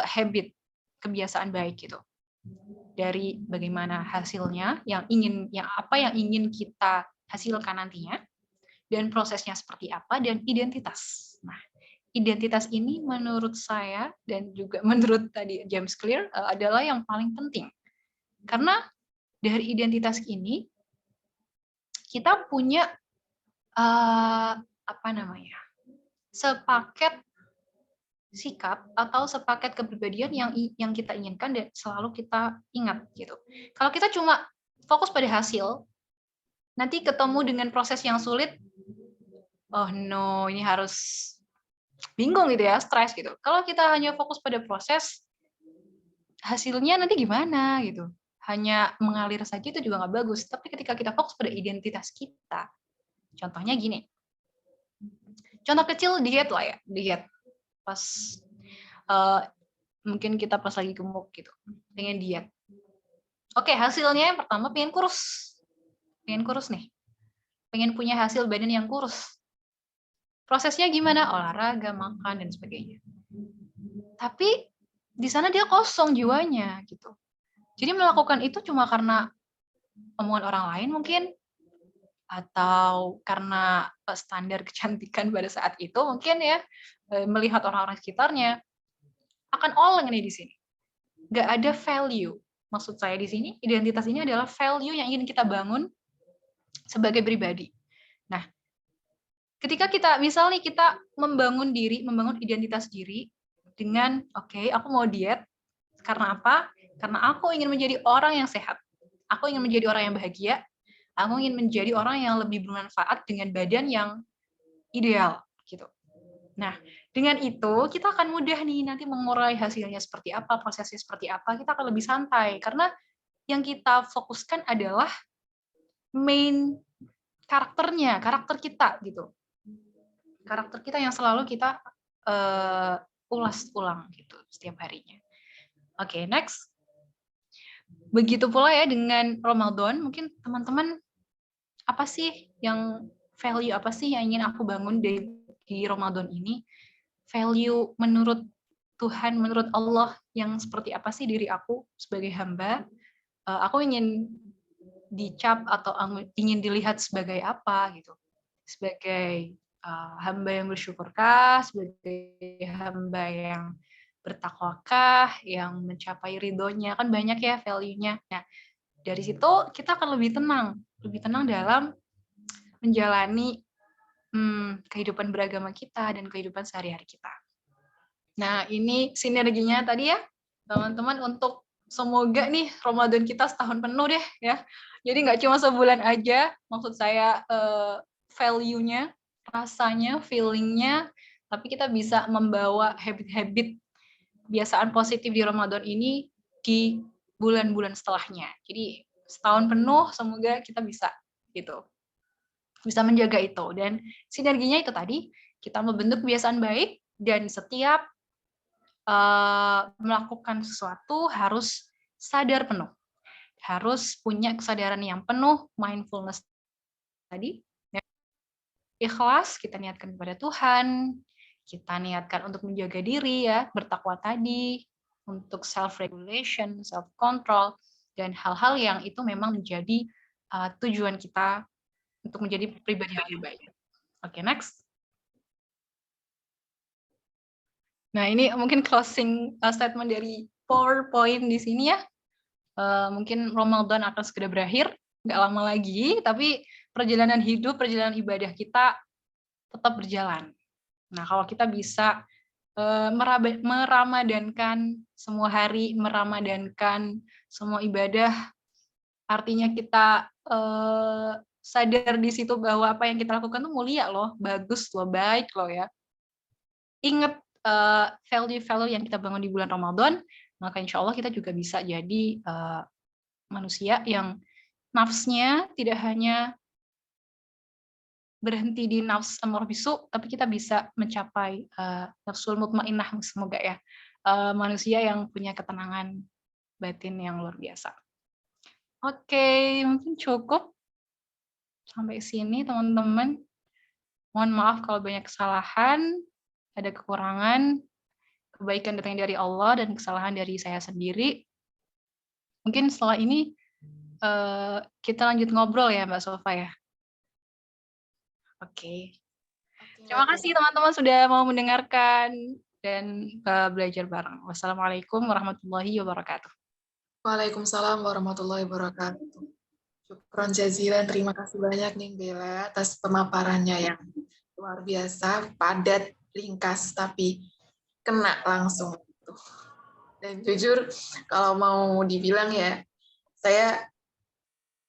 Speaker 3: habit, kebiasaan baik gitu. Dari bagaimana hasilnya, apa yang ingin kita hasilkan nantinya, dan prosesnya seperti apa, dan identitas. Nah, identitas ini menurut saya dan juga menurut tadi James Clear adalah yang paling penting. Karena dari identitas ini kita punya sepaket sikap atau sepaket kepribadian yang kita inginkan dan selalu kita ingat gitu. Kalau kita cuma fokus pada hasil, nanti ketemu dengan proses yang sulit, oh no, ini harus bingung gitu ya, stres gitu. Kalau kita hanya fokus pada proses, hasilnya nanti gimana gitu. Hanya mengalir saja itu juga nggak bagus. Tapi ketika kita fokus pada identitas kita, contohnya gini. Contoh kecil diet lah ya, diet. Pas mungkin kita pas lagi gemuk gitu, pengen diet. Oke, hasilnya yang pertama pengen kurus nih. Pengen punya hasil badan yang kurus. Prosesnya gimana? Olahraga, makan, dan sebagainya. Tapi di sana dia kosong jiwanya gitu. Jadi melakukan itu cuma karena omongan orang lain mungkin, atau karena standar kecantikan pada saat itu mungkin ya, melihat orang-orang sekitarnya, akan oleng nih di sini. Nggak ada value. Maksud saya di sini, identitas ini adalah value yang ingin kita bangun sebagai pribadi. Nah, ketika kita membangun identitas diri dengan aku mau diet karena apa? Karena aku ingin menjadi orang yang sehat. Aku ingin menjadi orang yang bahagia. Aku ingin menjadi orang yang lebih bermanfaat dengan badan yang ideal gitu. Nah, dengan itu kita akan mudah nih nanti mengurai hasilnya seperti apa, prosesnya seperti apa, kita akan lebih santai karena yang kita fokuskan adalah main karakter kita gitu. Karakter kita yang selalu kita ulas ulang gitu setiap harinya. Oke, next. Begitu pula ya dengan Ramadan, mungkin teman-teman value apa sih yang ingin aku bangun di Ramadan ini? Value menurut Tuhan, menurut Allah yang seperti apa sih diri aku sebagai hamba? Aku ingin dicap atau ingin dilihat sebagai apa gitu? Sebagai hamba yang bersyukurkah, sebagai hamba yang bertakwakah, yang mencapai ridhonya, kan banyak ya value-nya. Nah, dari situ kita akan lebih tenang dalam menjalani kehidupan beragama kita dan kehidupan sehari-hari kita. Nah, ini sinerginya tadi ya, teman-teman, untuk semoga nih Ramadan kita setahun penuh deh ya. Jadi nggak cuma sebulan aja, maksud saya value-nya, rasanya, feeling-nya, tapi kita bisa membawa habit-habit kebiasaan positif di Ramadan ini di bulan-bulan setelahnya. Jadi setahun penuh semoga kita bisa gitu. Bisa menjaga itu, dan sinerginya itu tadi kita membentuk kebiasaan baik, dan setiap melakukan sesuatu harus sadar penuh, harus punya kesadaran yang penuh, mindfulness tadi, ikhlas, kita niatkan kepada Tuhan, kita niatkan untuk menjaga diri ya, bertakwa tadi, untuk self-regulation, self-control, dan hal-hal yang itu memang menjadi tujuan kita untuk menjadi pribadi yang lebih baik. Oke, next. Nah, ini mungkin closing statement dari PowerPoint di sini ya. Mungkin Ramadan akan segera berakhir, nggak lama lagi, tapi perjalanan hidup, perjalanan ibadah kita tetap berjalan. Nah, kalau kita bisa meramadankan semua hari, meramadankan semua ibadah, artinya kita sadar di situ bahwa apa yang kita lakukan itu mulia loh, bagus loh, baik loh ya. Ingat value-value yang kita bangun di bulan Ramadan, maka insya Allah kita juga bisa jadi manusia yang nafsnya tidak hanya berhenti di nafs amar bisu, tapi kita bisa mencapai nafsul mutmainnah, semoga ya, manusia yang punya ketenangan batin yang luar biasa. Oke, mungkin cukup sampai sini teman-teman. Mohon maaf kalau banyak kesalahan, ada kekurangan, kebaikan datang dari Allah dan kesalahan dari saya sendiri. Mungkin setelah ini kita lanjut ngobrol ya Mbak Sofa ya. Oke. Terima kasih teman-teman sudah mau mendengarkan dan belajar bareng. Wassalamualaikum warahmatullahi wabarakatuh.
Speaker 1: Waalaikumsalam warahmatullahi wabarakatuh. Syukron jazilan, terima kasih banyak nih Bella atas pemaparannya yang luar biasa, padat, ringkas, tapi kena langsung. Dan jujur, kalau mau dibilang ya, saya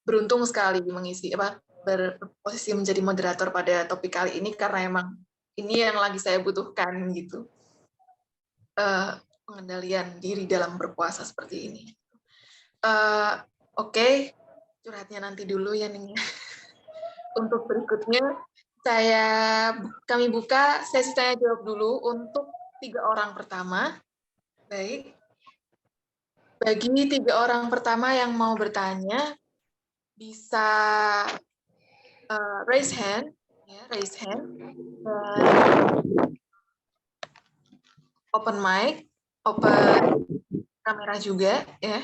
Speaker 1: beruntung sekali mengisi berposisi menjadi moderator pada topik kali ini karena emang ini yang lagi saya butuhkan gitu. Pengendalian diri dalam berpuasa seperti ini. Oke, curhatnya nanti dulu ya Ning. Untuk berikutnya kami buka sesi tanya jawab dulu untuk 3 orang pertama. Baik. Bagi 3 orang pertama yang mau bertanya, bisa raise hand, ya, raise hand, open mic, open kamera juga, ya.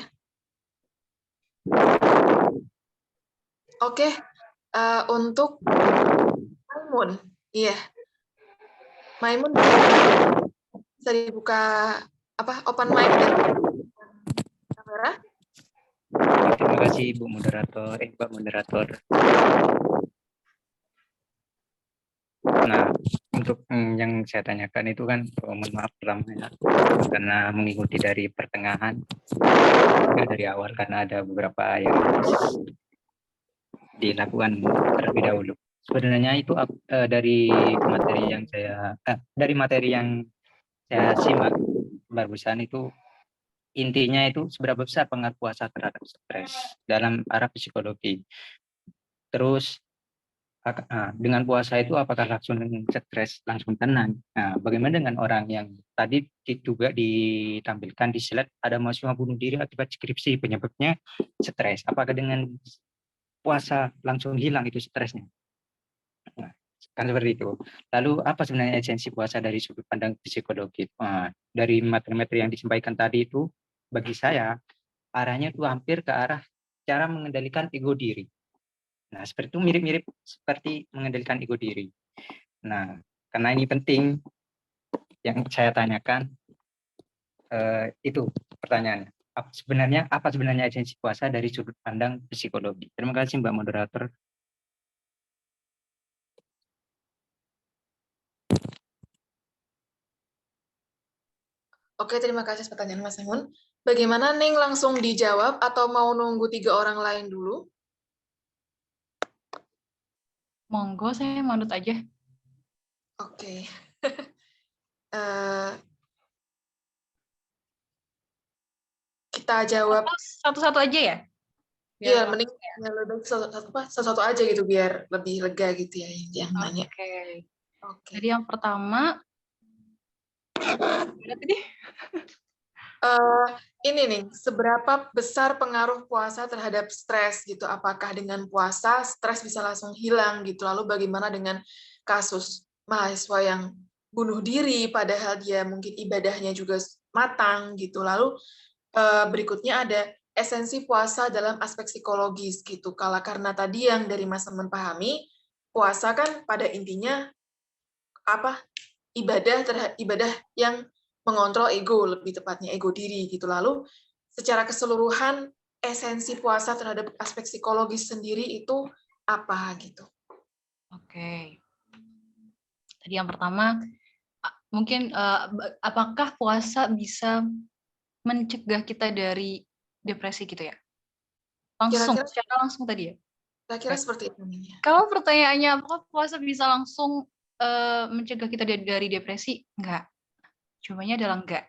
Speaker 1: Oke, untuk Maimun, iya, Maimun bisa dibuka open mic dan kamera.
Speaker 4: Terima kasih Bu Moderator, Pak Moderator. Nah, untuk yang saya tanyakan itu kan, mohon maaf pertamanya, karena mengikuti dari pertengahan, dari awal karena ada beberapa yang dilakukan terlebih dahulu. Sebenarnya itu dari materi yang saya simak barusan itu, intinya itu seberapa besar pengaruh puasa terhadap stres dalam arah psikologi. Terus dengan puasa itu apakah langsung stres, langsung tenang? Nah, bagaimana dengan orang yang tadi juga ditampilkan di slide ada mahasiswa bunuh diri akibat skripsi, penyebabnya stres? Apakah dengan puasa langsung hilang itu stresnya? Nah, kan seperti itu. Lalu apa sebenarnya esensi puasa dari sudut pandang psikologi? Dari materi-materi yang disampaikan tadi itu, bagi saya arahnya itu hampir ke arah cara mengendalikan ego diri. Nah, seperti itu mirip-mirip seperti mengendalikan ego diri. Nah, karena ini penting yang saya tanyakan, itu pertanyaannya. Apa sebenarnya esensi puasa dari sudut pandang psikologi? Terima kasih Mbak Moderator.
Speaker 1: Oke, terima kasih atas pertanyaan Mas Emun. Bagaimana Ning, langsung dijawab atau mau nunggu 3 orang lain dulu?
Speaker 3: Monggo, saya manut aja.
Speaker 1: Oke. Eh, kita jawab.
Speaker 3: Satu-satu aja ya?
Speaker 1: Iya, mending lebih satu-satu aja gitu biar lebih lega gitu ya yang nanya.
Speaker 3: Oke.
Speaker 1: Oke.
Speaker 3: Jadi yang pertama, berarti deh.
Speaker 1: Ini nih, seberapa besar pengaruh puasa terhadap stres gitu? Apakah dengan puasa stres bisa langsung hilang gitu? Lalu bagaimana dengan kasus mahasiswa yang bunuh diri padahal dia mungkin ibadahnya juga matang gitu? Lalu berikutnya ada esensi puasa dalam aspek psikologis gitu. Karena tadi yang dari Mas Temen pahami, puasa kan pada intinya apa? Ibadah yang mengontrol ego, lebih tepatnya ego diri gitu. Lalu secara keseluruhan esensi puasa terhadap aspek psikologis sendiri itu apa gitu?
Speaker 3: Oke. Tadi yang pertama, mungkin apakah puasa bisa mencegah kita dari depresi gitu ya? Langsung, secara langsung tadi ya?
Speaker 1: Kira-kira seperti itu.
Speaker 3: Kalau pertanyaannya apakah puasa bisa langsung mencegah kita dari depresi? Enggak. Jawabannya adalah enggak.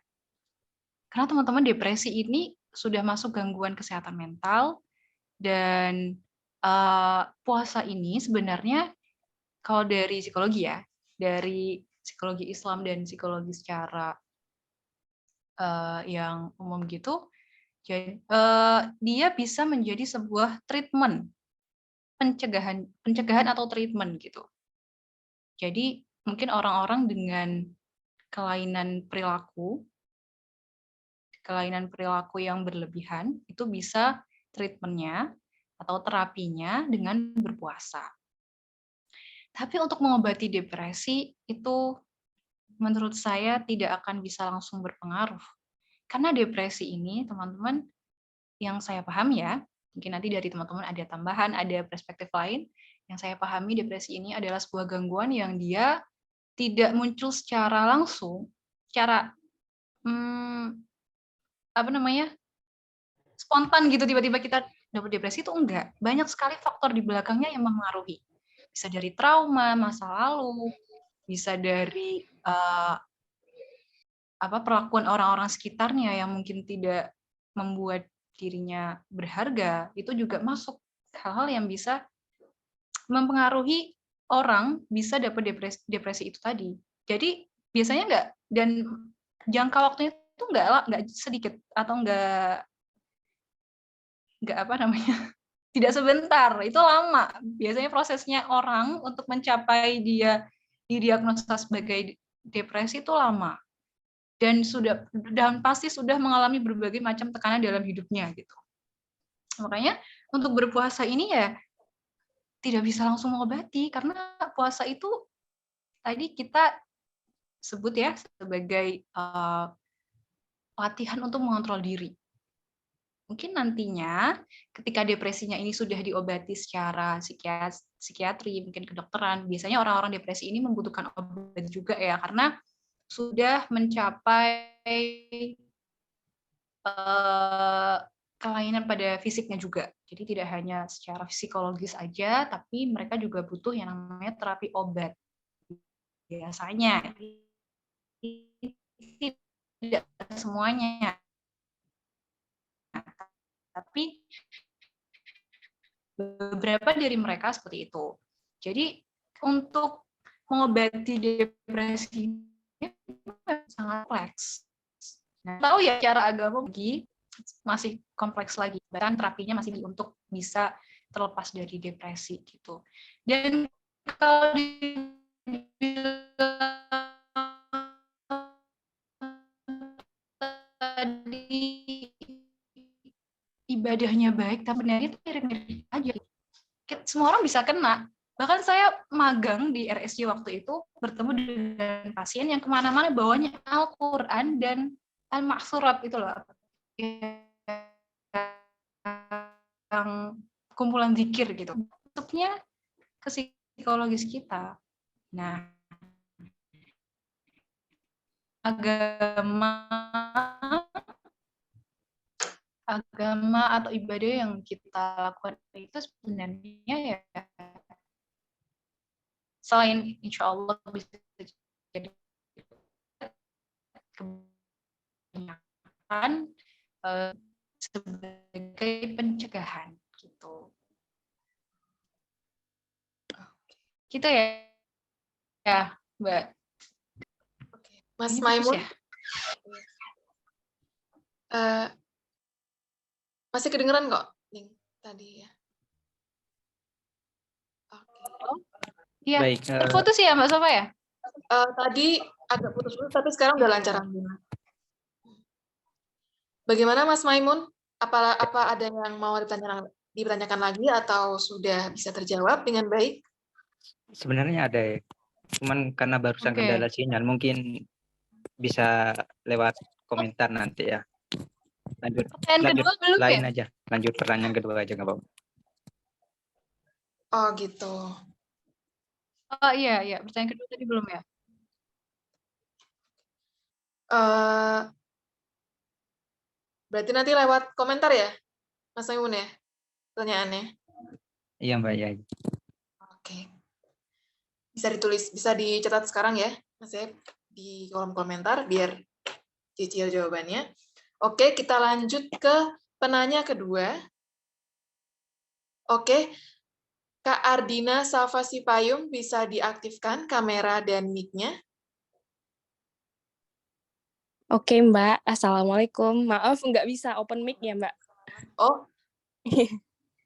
Speaker 3: Karena teman-teman depresi ini sudah masuk gangguan kesehatan mental dan puasa ini sebenarnya kalau dari psikologi ya, dari psikologi Islam dan psikologi secara yang umum gitu, jadi dia bisa menjadi sebuah treatment pencegahan atau treatment gitu. Jadi mungkin orang-orang dengan kelainan perilaku yang berlebihan itu bisa treatmentnya atau terapinya dengan berpuasa. Tapi untuk mengobati depresi itu menurut saya tidak akan bisa langsung berpengaruh. Karena depresi ini, teman-teman, yang saya pahami ya, mungkin nanti dari teman-teman ada tambahan, ada perspektif lain, yang saya pahami depresi ini adalah sebuah gangguan yang dia tidak muncul secara langsung, secara spontan gitu tiba-tiba kita dapat depresi itu enggak. Banyak sekali faktor di belakangnya yang mempengaruhi. Bisa dari trauma masa lalu, bisa dari perlakuan orang-orang sekitarnya yang mungkin tidak membuat dirinya berharga, itu juga masuk hal-hal yang bisa mempengaruhi orang bisa dapat depresi itu tadi. Jadi biasanya enggak, dan jangka waktunya itu enggak sedikit atau enggak tidak sebentar, itu lama. Biasanya prosesnya orang untuk mencapai dia didiagnosa sebagai depresi itu lama. Dan pasti sudah mengalami berbagai macam tekanan dalam hidupnya gitu. Makanya untuk berpuasa ini ya tidak bisa langsung mengobati, karena puasa itu tadi kita sebut ya sebagai latihan untuk mengontrol diri. Mungkin nantinya ketika depresinya ini sudah diobati secara psikiatri, mungkin kedokteran, biasanya orang-orang depresi ini membutuhkan obat juga ya, karena sudah mencapai kelainan pada fisiknya juga. Jadi tidak hanya secara psikologis aja, tapi mereka juga butuh yang namanya terapi obat. Biasanya tidak semuanya, tapi beberapa dari mereka seperti itu. Jadi untuk mengobati depresi ini sangat kompleks. Nah, tahu ya cara agama masih kompleks lagi. Bahkan terapinya masih untuk bisa terlepas dari depresi gitu. Dan kalau ibadahnya baik, tapi sebenarnya itu mirip-mirip aja. Semua orang bisa kena. Bahkan saya magang di RSJ waktu itu bertemu dengan pasien yang kemana-mana bawanya Al-Quran dan Al-Maksurat itu loh. Yang kumpulan zikir gitu. Masuknya ke psikologis kita. Nah, agama agama atau ibadah yang kita lakukan itu sebenarnya ya selain insya Allah bisa jadi kebanyakan sebagai pencegahan gitu. Gitu ya Mbak.
Speaker 1: Oke. Mas
Speaker 3: Ini bagus
Speaker 1: Maimun,
Speaker 3: ya?
Speaker 1: masih kedengeran kok Ning, tadi ya? Oke.
Speaker 3: Iya,
Speaker 4: Baik,
Speaker 3: terputus ya Mbak Sofa ya?
Speaker 1: Tadi agak putus-putus, tapi sekarang udah lancar. Bagaimana Mas Maimun? Apa ada yang mau ditanyakan lagi atau sudah bisa terjawab dengan baik?
Speaker 4: sebenarnya ada ya. Cuman karena barusan
Speaker 3: Oke.
Speaker 4: kendala sinyal, mungkin bisa lewat komentar nanti ya.
Speaker 3: Pertanyaan kedua belum
Speaker 4: lain
Speaker 3: ya?
Speaker 4: aja. Lanjut pertanyaan kedua aja nggak apa-apa.
Speaker 1: Oh gitu.
Speaker 3: Oh iya, pertanyaan kedua tadi belum ya?
Speaker 1: Berarti nanti lewat komentar ya, Mas Maimun ya, pertanyaannya?
Speaker 4: Iya Mbak ya.
Speaker 1: Oke. Bisa ditulis, bisa dicatat sekarang ya, Mas Ep, di kolom komentar biar cicil jawabannya. Oke, kita lanjut ke penanya kedua. Oke, Kak Ardina Safa Sipayung bisa diaktifkan kamera dan mic-nya.
Speaker 5: Oke Mbak, Assalamualaikum. Maaf nggak bisa open mic ya Mbak.
Speaker 1: Oh,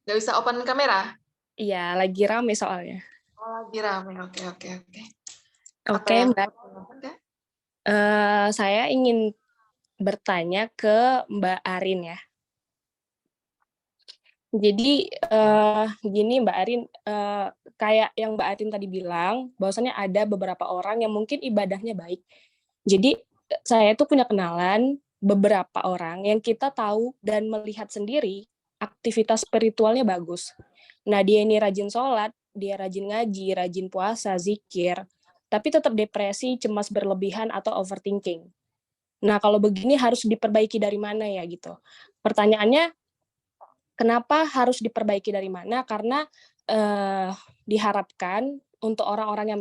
Speaker 1: nggak bisa open kamera?
Speaker 5: Iya, lagi rame soalnya.
Speaker 1: Oh, lagi rame. Oke.
Speaker 5: Oke Mbak, saya ingin bertanya ke Mbak Arin ya. Jadi gini Mbak Arin, kayak yang Mbak Arin tadi bilang, bahwasannya ada beberapa orang yang mungkin ibadahnya baik. Jadi saya tuh punya kenalan beberapa orang yang kita tahu dan melihat sendiri aktivitas spiritualnya bagus. Nah dia ini rajin sholat, dia rajin ngaji, rajin puasa, zikir, tapi tetap depresi, cemas berlebihan atau overthinking. Nah kalau begini harus diperbaiki dari mana ya gitu. Pertanyaannya, kenapa harus diperbaiki dari mana? Karena diharapkan untuk orang-orang yang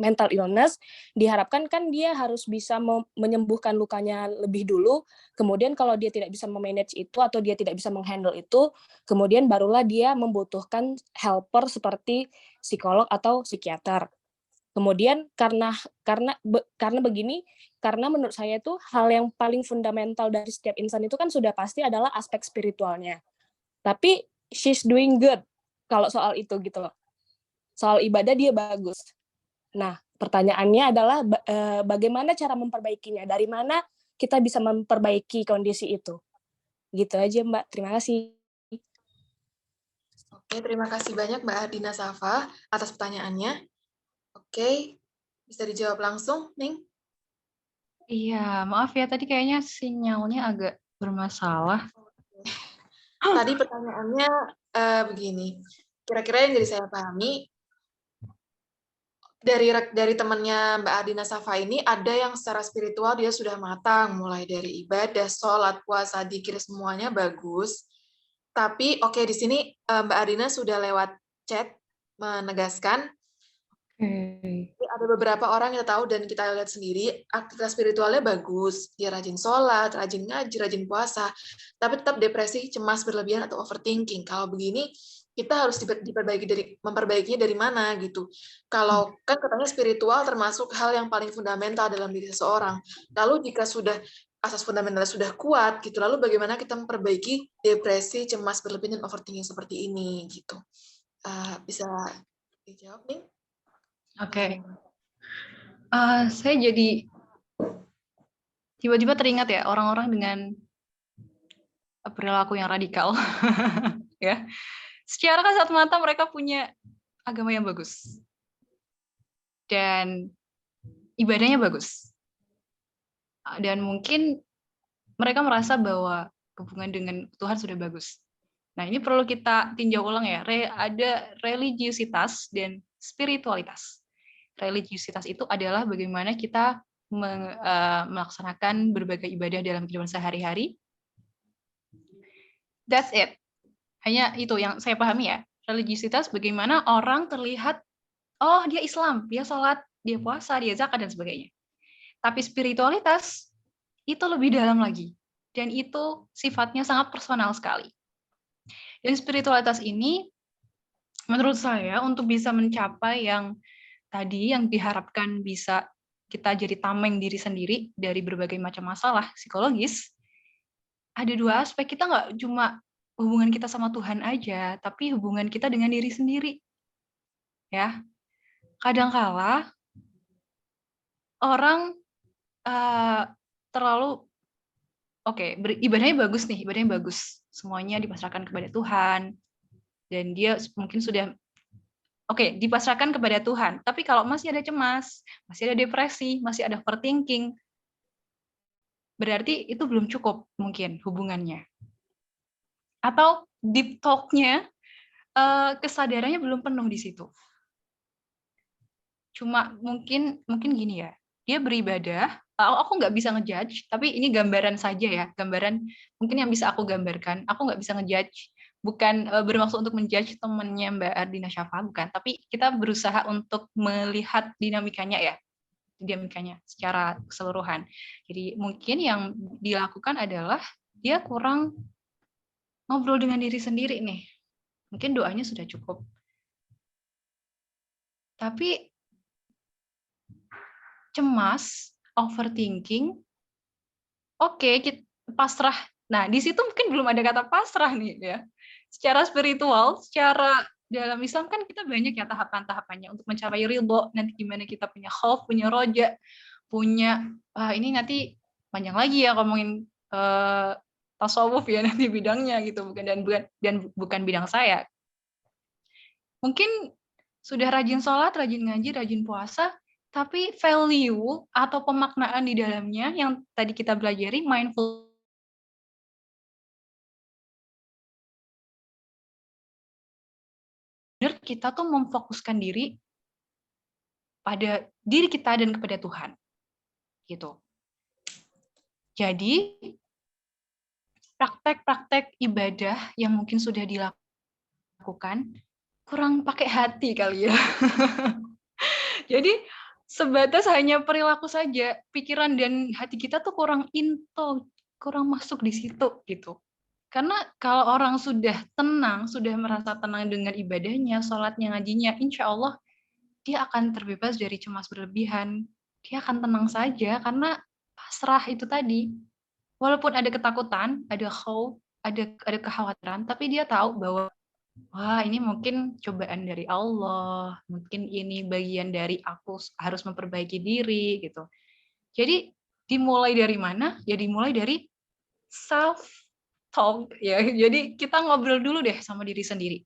Speaker 5: mental illness, diharapkan kan dia harus bisa menyembuhkan lukanya lebih dulu, kemudian kalau dia tidak bisa memanage itu atau dia tidak bisa menghandle itu, kemudian barulah dia membutuhkan helper seperti psikolog atau psikiater. Kemudian karena begini, karena menurut saya itu hal yang paling fundamental dari setiap insan itu kan sudah pasti adalah aspek spiritualnya. Tapi she's doing good kalau soal itu gitu loh. Soal ibadah dia bagus. Nah, pertanyaannya adalah bagaimana cara memperbaikinya? Dari mana kita bisa memperbaiki kondisi itu? Gitu aja, Mbak. Terima kasih.
Speaker 1: Oke, terima kasih banyak Mbak Ardina Safa atas pertanyaannya. Oke, bisa dijawab langsung, Ning?
Speaker 3: Iya, maaf ya tadi kayaknya sinyalnya agak bermasalah.
Speaker 1: Tadi pertanyaannya begini, kira-kira yang jadi saya pahami, dari temannya Mbak Ardina Safa ini ada yang secara spiritual dia sudah matang, mulai dari ibadah, sholat, puasa, dzikir semuanya bagus. Tapi oke, di sini Mbak Ardina sudah lewat chat menegaskan ada beberapa orang yang tahu dan kita lihat sendiri aktivitas spiritualnya bagus, dia rajin sholat, rajin ngaji, rajin puasa, tapi tetap depresi, cemas berlebihan atau overthinking. Kalau begini kita harus memperbaikinya dari mana gitu. Kalau kan katanya spiritual termasuk hal yang paling fundamental dalam diri seseorang. Lalu jika sudah asas fundamental sudah kuat gitu, lalu bagaimana kita memperbaiki depresi, cemas berlebihan dan overthinking seperti ini gitu. Bisa dijawab nih?
Speaker 3: Oke. Saya jadi tiba-tiba teringat ya orang-orang dengan perilaku yang radikal. Ya. Secara kasat mata mereka punya agama yang bagus. Dan ibadahnya bagus. Dan mungkin mereka merasa bahwa hubungan dengan Tuhan sudah bagus. Nah, ini perlu kita tinjau ulang ya. Ada religiusitas dan spiritualitas. Religiusitas itu adalah bagaimana kita melaksanakan berbagai ibadah dalam kehidupan sehari-hari. That's it. Hanya itu yang saya pahami ya. Religiusitas bagaimana orang terlihat, oh dia Islam, dia sholat, dia puasa, dia zakat, dan sebagainya. Tapi spiritualitas itu lebih dalam lagi. Dan itu sifatnya sangat personal sekali. Dan spiritualitas ini, menurut saya, untuk bisa mencapai yang tadi, yang diharapkan bisa kita jadi tameng diri sendiri dari berbagai macam masalah psikologis, ada dua aspek. Kita nggak cuma hubungan kita sama Tuhan aja, tapi hubungan kita dengan diri sendiri. Ya, kadangkala orang terlalu ibadahnya bagus nih, ibadahnya bagus, semuanya dipasrahkan kepada Tuhan, dan dia mungkin sudah dipasrahkan kepada Tuhan. Tapi kalau masih ada cemas, masih ada depresi, masih ada overthinking, berarti itu belum cukup mungkin hubungannya. Atau deep talk-nya, kesadarannya belum penuh di situ. Cuma mungkin gini ya, dia beribadah, aku nggak bisa ngejudge, tapi ini gambaran saja ya, gambaran mungkin yang bisa aku gambarkan. Aku nggak bisa ngejudge, bukan bermaksud untuk menjudge temannya Mbak Ardina Syafa, bukan, tapi kita berusaha untuk melihat dinamikanya ya, dinamikanya secara keseluruhan. Jadi mungkin yang dilakukan adalah dia kurang ngobrol dengan diri sendiri nih. Mungkin doanya sudah cukup. Tapi cemas, overthinking, kita pasrah. Nah, di situ mungkin belum ada kata pasrah nih ya. Secara spiritual, secara dalam Islam kan kita banyak ya tahapan-tahapannya untuk mencapai ridho. Nanti gimana kita punya khauf, punya roja, punya ini nanti panjang lagi ya ngomongin tasawuf ya nanti bidangnya gitu, bukan bidang saya. Mungkin sudah rajin sholat, rajin ngaji, rajin puasa, tapi value atau pemaknaan di dalamnya yang tadi kita pelajari, mindful, kita tuh memfokuskan diri pada diri kita dan kepada Tuhan. Gitu. Jadi, praktek-praktek ibadah yang mungkin sudah dilakukan, kurang pakai hati kali ya. Jadi, sebatas hanya perilaku saja, pikiran dan hati kita tuh kurang masuk di situ gitu. Karena kalau orang sudah tenang, sudah merasa tenang dengan ibadahnya, sholatnya, ngajinya, insya Allah dia akan terbebas dari cemas berlebihan. Dia akan tenang saja karena pasrah itu tadi. Walaupun ada ketakutan, ada khauf, ada kekhawatiran, tapi dia tahu bahwa wah, ini mungkin cobaan dari Allah, mungkin ini bagian dari aku harus memperbaiki diri gitu. Jadi dimulai dari mana? Ya dimulai dari self talk ya. Jadi kita ngobrol dulu deh sama diri sendiri.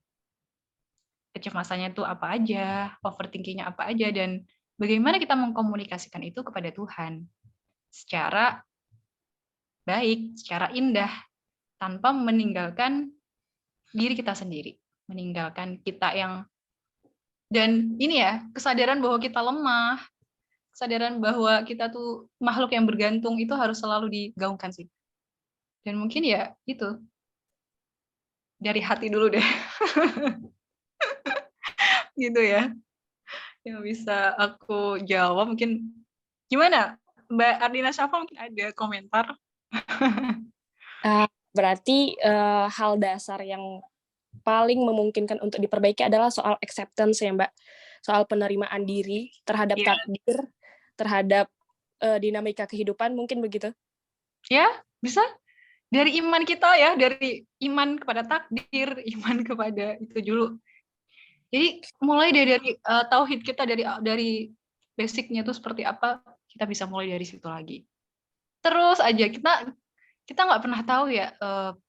Speaker 3: Kecemasannya itu apa aja, overthinkingnya apa aja, dan bagaimana kita mengkomunikasikan itu kepada Tuhan secara baik, secara indah, tanpa meninggalkan diri kita sendiri, meninggalkan kita yang, dan ini ya, kesadaran bahwa kita lemah, kesadaran bahwa kita tuh makhluk yang bergantung itu harus selalu digaungkan sih. Dan mungkin ya itu, dari hati dulu deh. Gitu ya. Yang bisa aku jawab mungkin. Gimana? Mbak Ardina Syafa mungkin ada komentar?
Speaker 5: Berarti hal dasar yang paling memungkinkan untuk diperbaiki adalah soal acceptance ya Mbak, soal penerimaan diri terhadap takdir, terhadap dinamika kehidupan, mungkin begitu? Ya, bisa. Dari iman kita ya, dari iman kepada takdir, iman kepada itu dulu. Jadi mulai dari tauhid kita, dari basicnya itu seperti apa, kita bisa mulai dari situ lagi. Terus aja kita nggak pernah tahu ya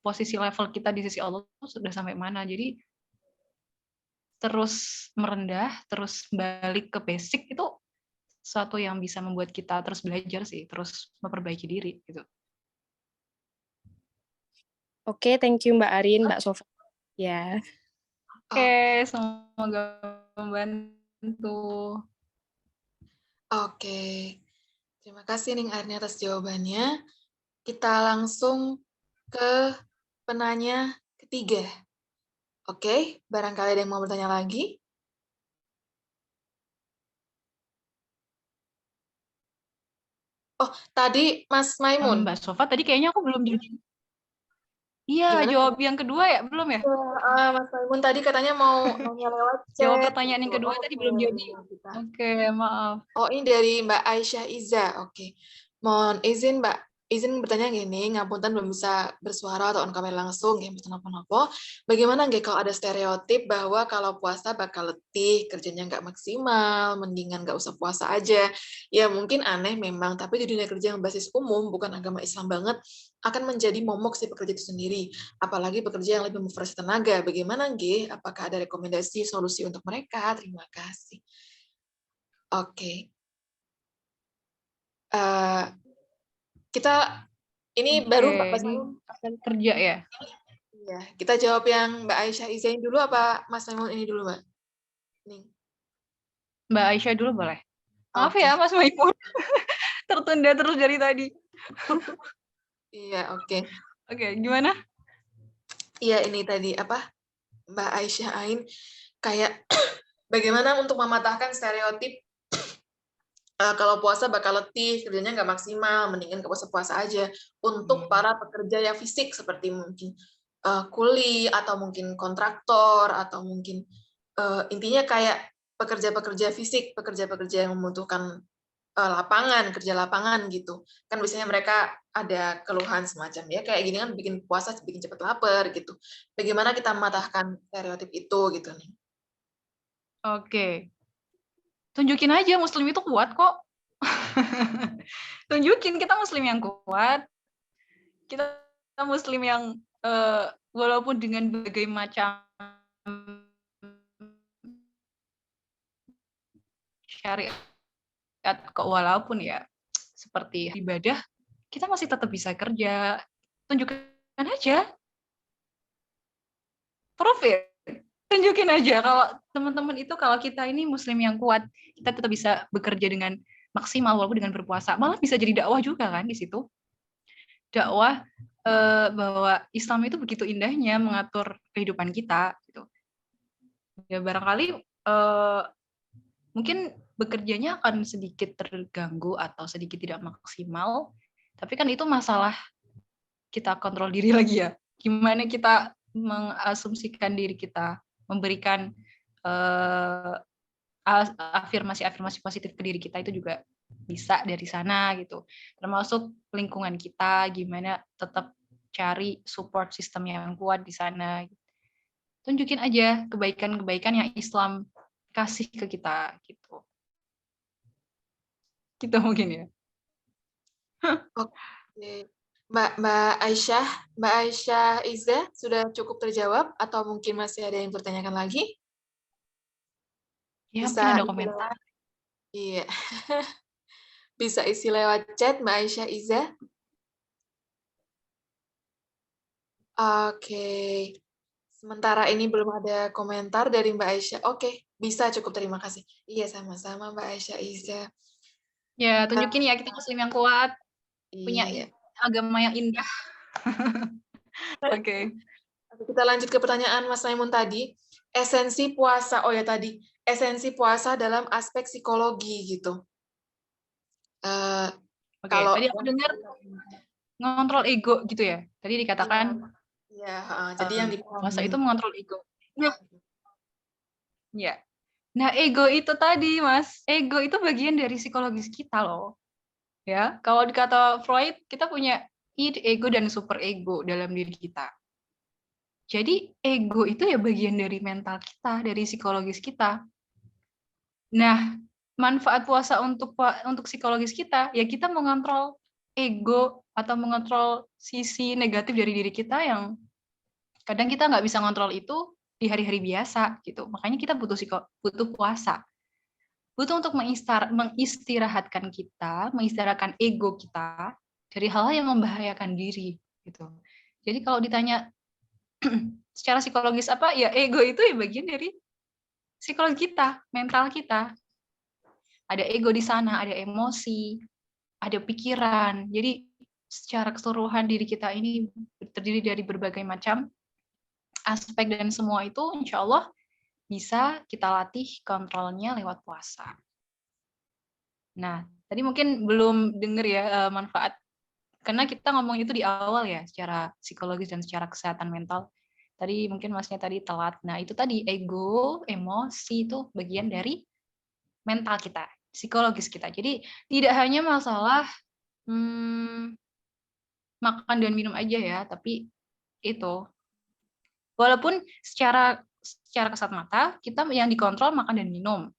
Speaker 5: posisi level kita di sisi Allah sudah sampai mana. Jadi terus merendah, terus balik ke basic itu sesuatu yang bisa membuat kita terus belajar sih, terus memperbaiki diri gitu. Oke, thank you Mbak Arin, Mbak Sofa. Ya. Oke, semoga membantu.
Speaker 1: Oke. Terima kasih Ning Arin atas jawabannya. Kita langsung ke penanya ketiga. Oke, barangkali ada yang mau bertanya lagi? Oh, tadi Mas Maimun.
Speaker 3: Mbak Sofa, tadi kayaknya aku belum jadi. Iya,
Speaker 1: Gimana?
Speaker 3: jawab yang kedua ya, belum ya?
Speaker 1: Mas Maimun tadi katanya mau nanya lewat
Speaker 3: Jawab
Speaker 1: chat.
Speaker 3: pertanyaan yang
Speaker 1: gitu.
Speaker 3: kedua tadi belum jadi.
Speaker 1: Kita.
Speaker 3: Oke, maaf.
Speaker 1: Oh, ini dari Mbak Aisyah Iza. Oke. Mohon izin, Mbak. Izin bertanya gini, ngapunten belum bisa bersuara atau on kamera langsung, ya, mboten napa-napa. Bagaimana nggih kalau ada stereotip bahwa kalau puasa bakal letih, kerjanya nggak maksimal, mendingan nggak usah puasa aja. Ya mungkin aneh memang, tapi di dunia kerja yang basis umum, bukan agama Islam banget, akan menjadi momok si pekerja itu sendiri. Apalagi pekerja yang lebih memfresh tenaga. Bagaimana nggih? Apakah ada rekomendasi solusi untuk mereka? Terima kasih. Oke. Kita ini baru Pak
Speaker 3: Oke, ini akan kerja ya.
Speaker 1: Iya, kita jawab yang Mbak Aisyah Izain dulu apa Mas Maimun ini dulu, Mbak? Nih.
Speaker 3: Mbak Aisyah dulu boleh. Maaf
Speaker 1: Oke.
Speaker 3: ya, Mas Maimun. Tertunda terus dari tadi.
Speaker 1: Iya, oke.
Speaker 3: Oke, gimana?
Speaker 1: Iya, ini tadi apa? Mbak Aisyah Ain kayak bagaimana untuk mematahkan stereotip kalau puasa bakal letih, kerjanya nggak maksimal, mendingan ke puasa-puasa aja. Untuk para pekerja yang fisik seperti mungkin kuli atau mungkin kontraktor atau mungkin intinya kayak pekerja-pekerja fisik, pekerja-pekerja yang membutuhkan lapangan, kerja lapangan gitu. Kan biasanya mereka ada keluhan semacam ya kayak gini kan bikin puasa bikin cepet lapar gitu. Bagaimana kita mematahkan stereotip itu gitu nih.
Speaker 3: Oke. Tunjukin aja Muslim itu kuat kok. Tunjukin kita Muslim yang kuat. Kita Muslim yang walaupun dengan berbagai macam syariat kok walaupun ya seperti ibadah kita masih tetap bisa kerja. Tunjukkan aja. Profit. Tunjukin aja kalau teman-teman itu kalau kita ini Muslim yang kuat, kita tetap bisa bekerja dengan maksimal walaupun dengan berpuasa. Malah bisa jadi dakwah juga kan di situ. Dakwah bahwa Islam itu begitu indahnya mengatur kehidupan kita gitu. Ya barangkali mungkin bekerjanya akan sedikit terganggu atau sedikit tidak maksimal, tapi kan itu masalah kita kontrol diri lagi ya. Gimana kita mengasumsikan diri kita, memberikan afirmasi-afirmasi positif ke diri kita itu juga bisa dari sana gitu. Termasuk lingkungan kita, gimana tetap cari support system yang kuat di sana. Tunjukin aja kebaikan-kebaikan yang Islam kasih ke kita gitu. Gitu mungkin ya.
Speaker 1: Oke. Mbak Aisyah Iza sudah cukup terjawab atau mungkin masih ada yang bertanyakan lagi?
Speaker 3: Ya,
Speaker 1: Bisa
Speaker 3: mungkin ada komentar.
Speaker 1: Iya. Bisa isi lewat chat Mbak Aisyah Iza. Oke. Sementara ini belum ada komentar dari Mbak Aisyah. Oke, bisa cukup terima kasih. Iya, sama-sama Mbak Aisyah Iza.
Speaker 3: Ya, tunjukin ya kita Muslim yang kuat, punya
Speaker 1: Iya.
Speaker 3: agama yang indah. Oke.
Speaker 1: Kita lanjut ke pertanyaan Mas Maimun tadi. Esensi puasa, oh ya tadi, esensi puasa dalam aspek psikologi gitu.
Speaker 3: Oke,
Speaker 1: Kalau
Speaker 3: tadi aku dengar ngontrol ego gitu ya. Tadi dikatakan
Speaker 1: jadi yang
Speaker 3: puasa itu mengontrol ego. Nah, ya. Nah, ego itu tadi, Mas. Ego itu bagian dari psikologis kita loh. Ya, kalau dikata Freud, kita punya id, ego dan super ego dalam diri kita. Jadi ego itu ya bagian dari mental kita, dari psikologis kita. Nah, manfaat puasa untuk psikologis kita, ya kita mengontrol ego atau mengontrol sisi negatif dari diri kita yang kadang kita nggak bisa ngontrol itu di hari-hari biasa gitu. Makanya kita butuh puasa. Butuh untuk mengistirahatkan kita, mengistirahatkan ego kita dari hal-hal yang membahayakan diri gitu. Jadi kalau ditanya secara psikologis apa, ya ego itu ya bagian dari psikologi kita, mental kita. Ada ego di sana, ada emosi, ada pikiran. Jadi secara keseluruhan diri kita ini terdiri dari berbagai macam aspek, dan semua itu insya Allah bisa kita latih kontrolnya lewat puasa. Nah, tadi mungkin belum dengar ya manfaat, karena kita ngomong itu di awal ya, secara psikologis dan secara kesehatan mental. Tadi mungkin masnya tadi telat. Nah, itu tadi ego, emosi itu bagian dari mental kita, psikologis kita. Jadi tidak hanya masalah makan dan minum aja ya, tapi itu walaupun secara kasat mata kita yang dikontrol makan dan minum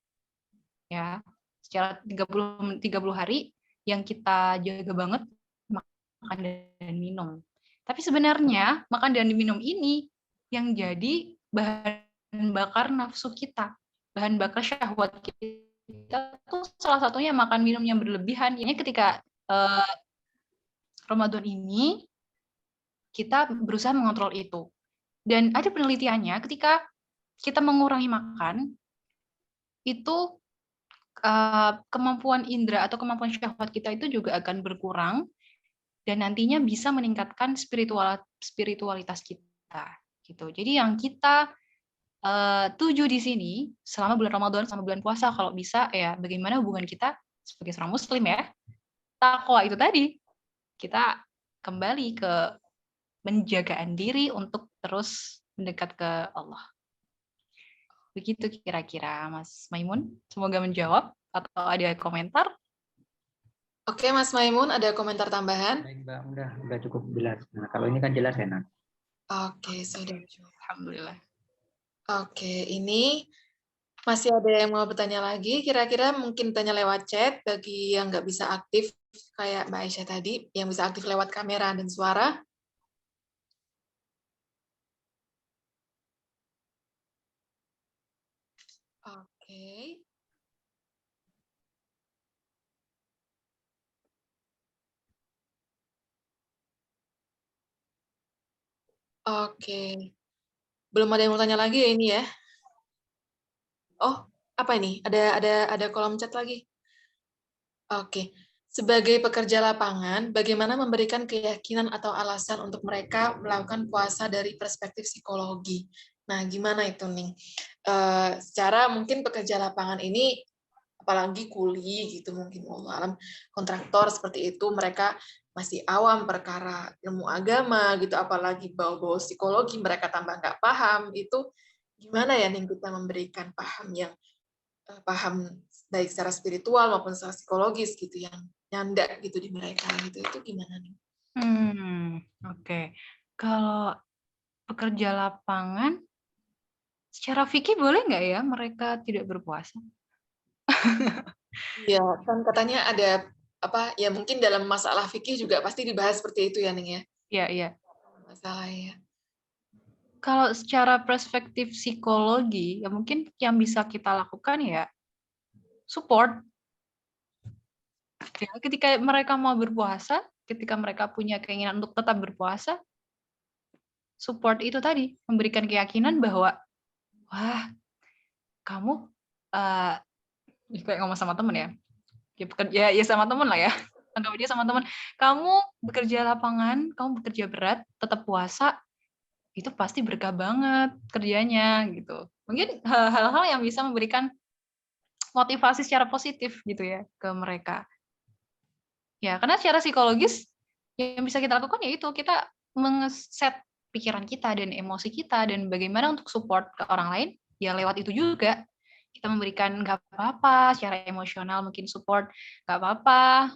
Speaker 3: ya, secara 30 hari yang kita jaga banget makan dan minum, tapi sebenarnya makan dan minum ini yang jadi bahan bakar nafsu kita, bahan bakar syahwat kita tuh salah satunya makan minum yang berlebihan. Ini ketika Ramadan ini kita berusaha mengontrol itu. Dan ada penelitiannya, ketika kita mengurangi makan, itu kemampuan indera atau kemampuan syahwat kita itu juga akan berkurang, dan nantinya bisa meningkatkan spiritualitas kita. Gitu. Jadi yang kita tuju di sini selama bulan Ramadan, selama bulan puasa, kalau bisa ya bagaimana hubungan kita sebagai seorang Muslim ya, takwa itu tadi, kita kembali ke penjagaan diri untuk terus mendekat ke Allah. Begitu kira-kira Mas Maimun, semoga menjawab atau ada komentar?
Speaker 1: Oke, Mas Maimun, ada komentar tambahan?
Speaker 4: Baik, Mbak, udah cukup jelas. Nah, kalau ini kan jelas enak.
Speaker 1: Oke, sudah.
Speaker 3: Alhamdulillah.
Speaker 1: Oke, ini masih ada yang mau bertanya lagi? Kira-kira mungkin tanya lewat chat bagi yang nggak bisa aktif kayak Mbak Aisyah tadi, yang bisa aktif lewat kamera dan suara. Oke. Oke. Belum ada yang mau tanya lagi ya ini ya? Oh, apa ini? Ada kolom chat lagi. Oke. Sebagai pekerja lapangan, bagaimana memberikan keyakinan atau alasan untuk mereka melakukan puasa dari perspektif psikologi? Nah, gimana itu, Ning? Secara mungkin pekerja lapangan ini, apalagi kuli gitu, mungkin alam kontraktor seperti itu, mereka masih awam perkara ilmu agama gitu, apalagi bau-bau psikologi, mereka tambah nggak paham. Itu gimana ya, Ning, kita memberikan paham yang paham baik secara spiritual maupun secara psikologis gitu, yang nyanda gitu di mereka gitu, itu gimana nih?
Speaker 3: Oke. Kalau pekerja lapangan, secara fikih boleh nggak ya mereka tidak berpuasa?
Speaker 1: Iya, kan katanya ada apa ya, mungkin dalam masalah fikih juga pasti dibahas seperti itu ya, Ning ya.
Speaker 3: Iya, iya.
Speaker 1: Masalah ya.
Speaker 3: Kalau secara perspektif psikologi, ya mungkin yang bisa kita lakukan ya support. Ya, ketika mereka mau berpuasa, ketika mereka punya keinginan untuk tetap berpuasa, support itu tadi, memberikan keyakinan bahwa, wah, kamu kayak ngomong sama temen ya, ya sama temen lah ya, anggap dia sama temen, kamu bekerja lapangan, kamu bekerja berat, tetap puasa, itu pasti berkah banget kerjanya gitu. Mungkin hal-hal yang bisa memberikan motivasi secara positif gitu ya ke mereka. Ya, karena secara psikologis yang bisa kita lakukan yaitu kita meng-set pikiran kita dan emosi kita, dan bagaimana untuk support ke orang lain ya lewat itu juga. Kita memberikan nggak apa-apa secara emosional, mungkin support nggak apa-apa,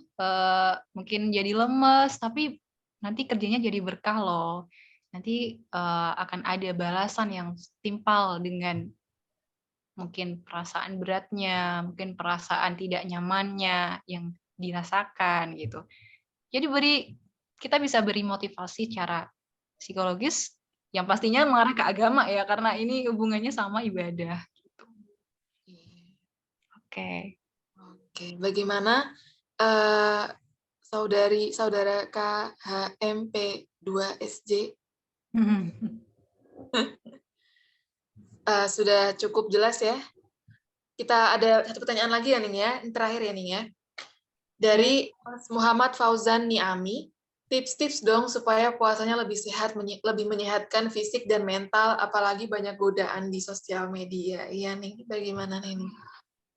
Speaker 3: mungkin jadi lemes, tapi nanti kerjanya jadi berkah loh. Nanti akan ada balasan yang timpal dengan mungkin perasaan beratnya, mungkin perasaan tidak nyamannya yang dirasakan gitu. Jadi kita bisa beri motivasi secara psikologis yang pastinya mengarah ke agama ya, karena ini hubungannya sama ibadah. Gitu. Oke.
Speaker 1: Oke, bagaimana saudara KHMP2SJ? Sudah cukup jelas ya. Kita ada satu pertanyaan lagi ya, Ning ya, yang terakhir ya, Ning ya. Dari Mas Muhammad Fauzan Niami. Tips-tips dong supaya puasanya lebih sehat, lebih menyehatkan fisik dan mental, apalagi banyak godaan di sosial media. Iya nih, bagaimana nih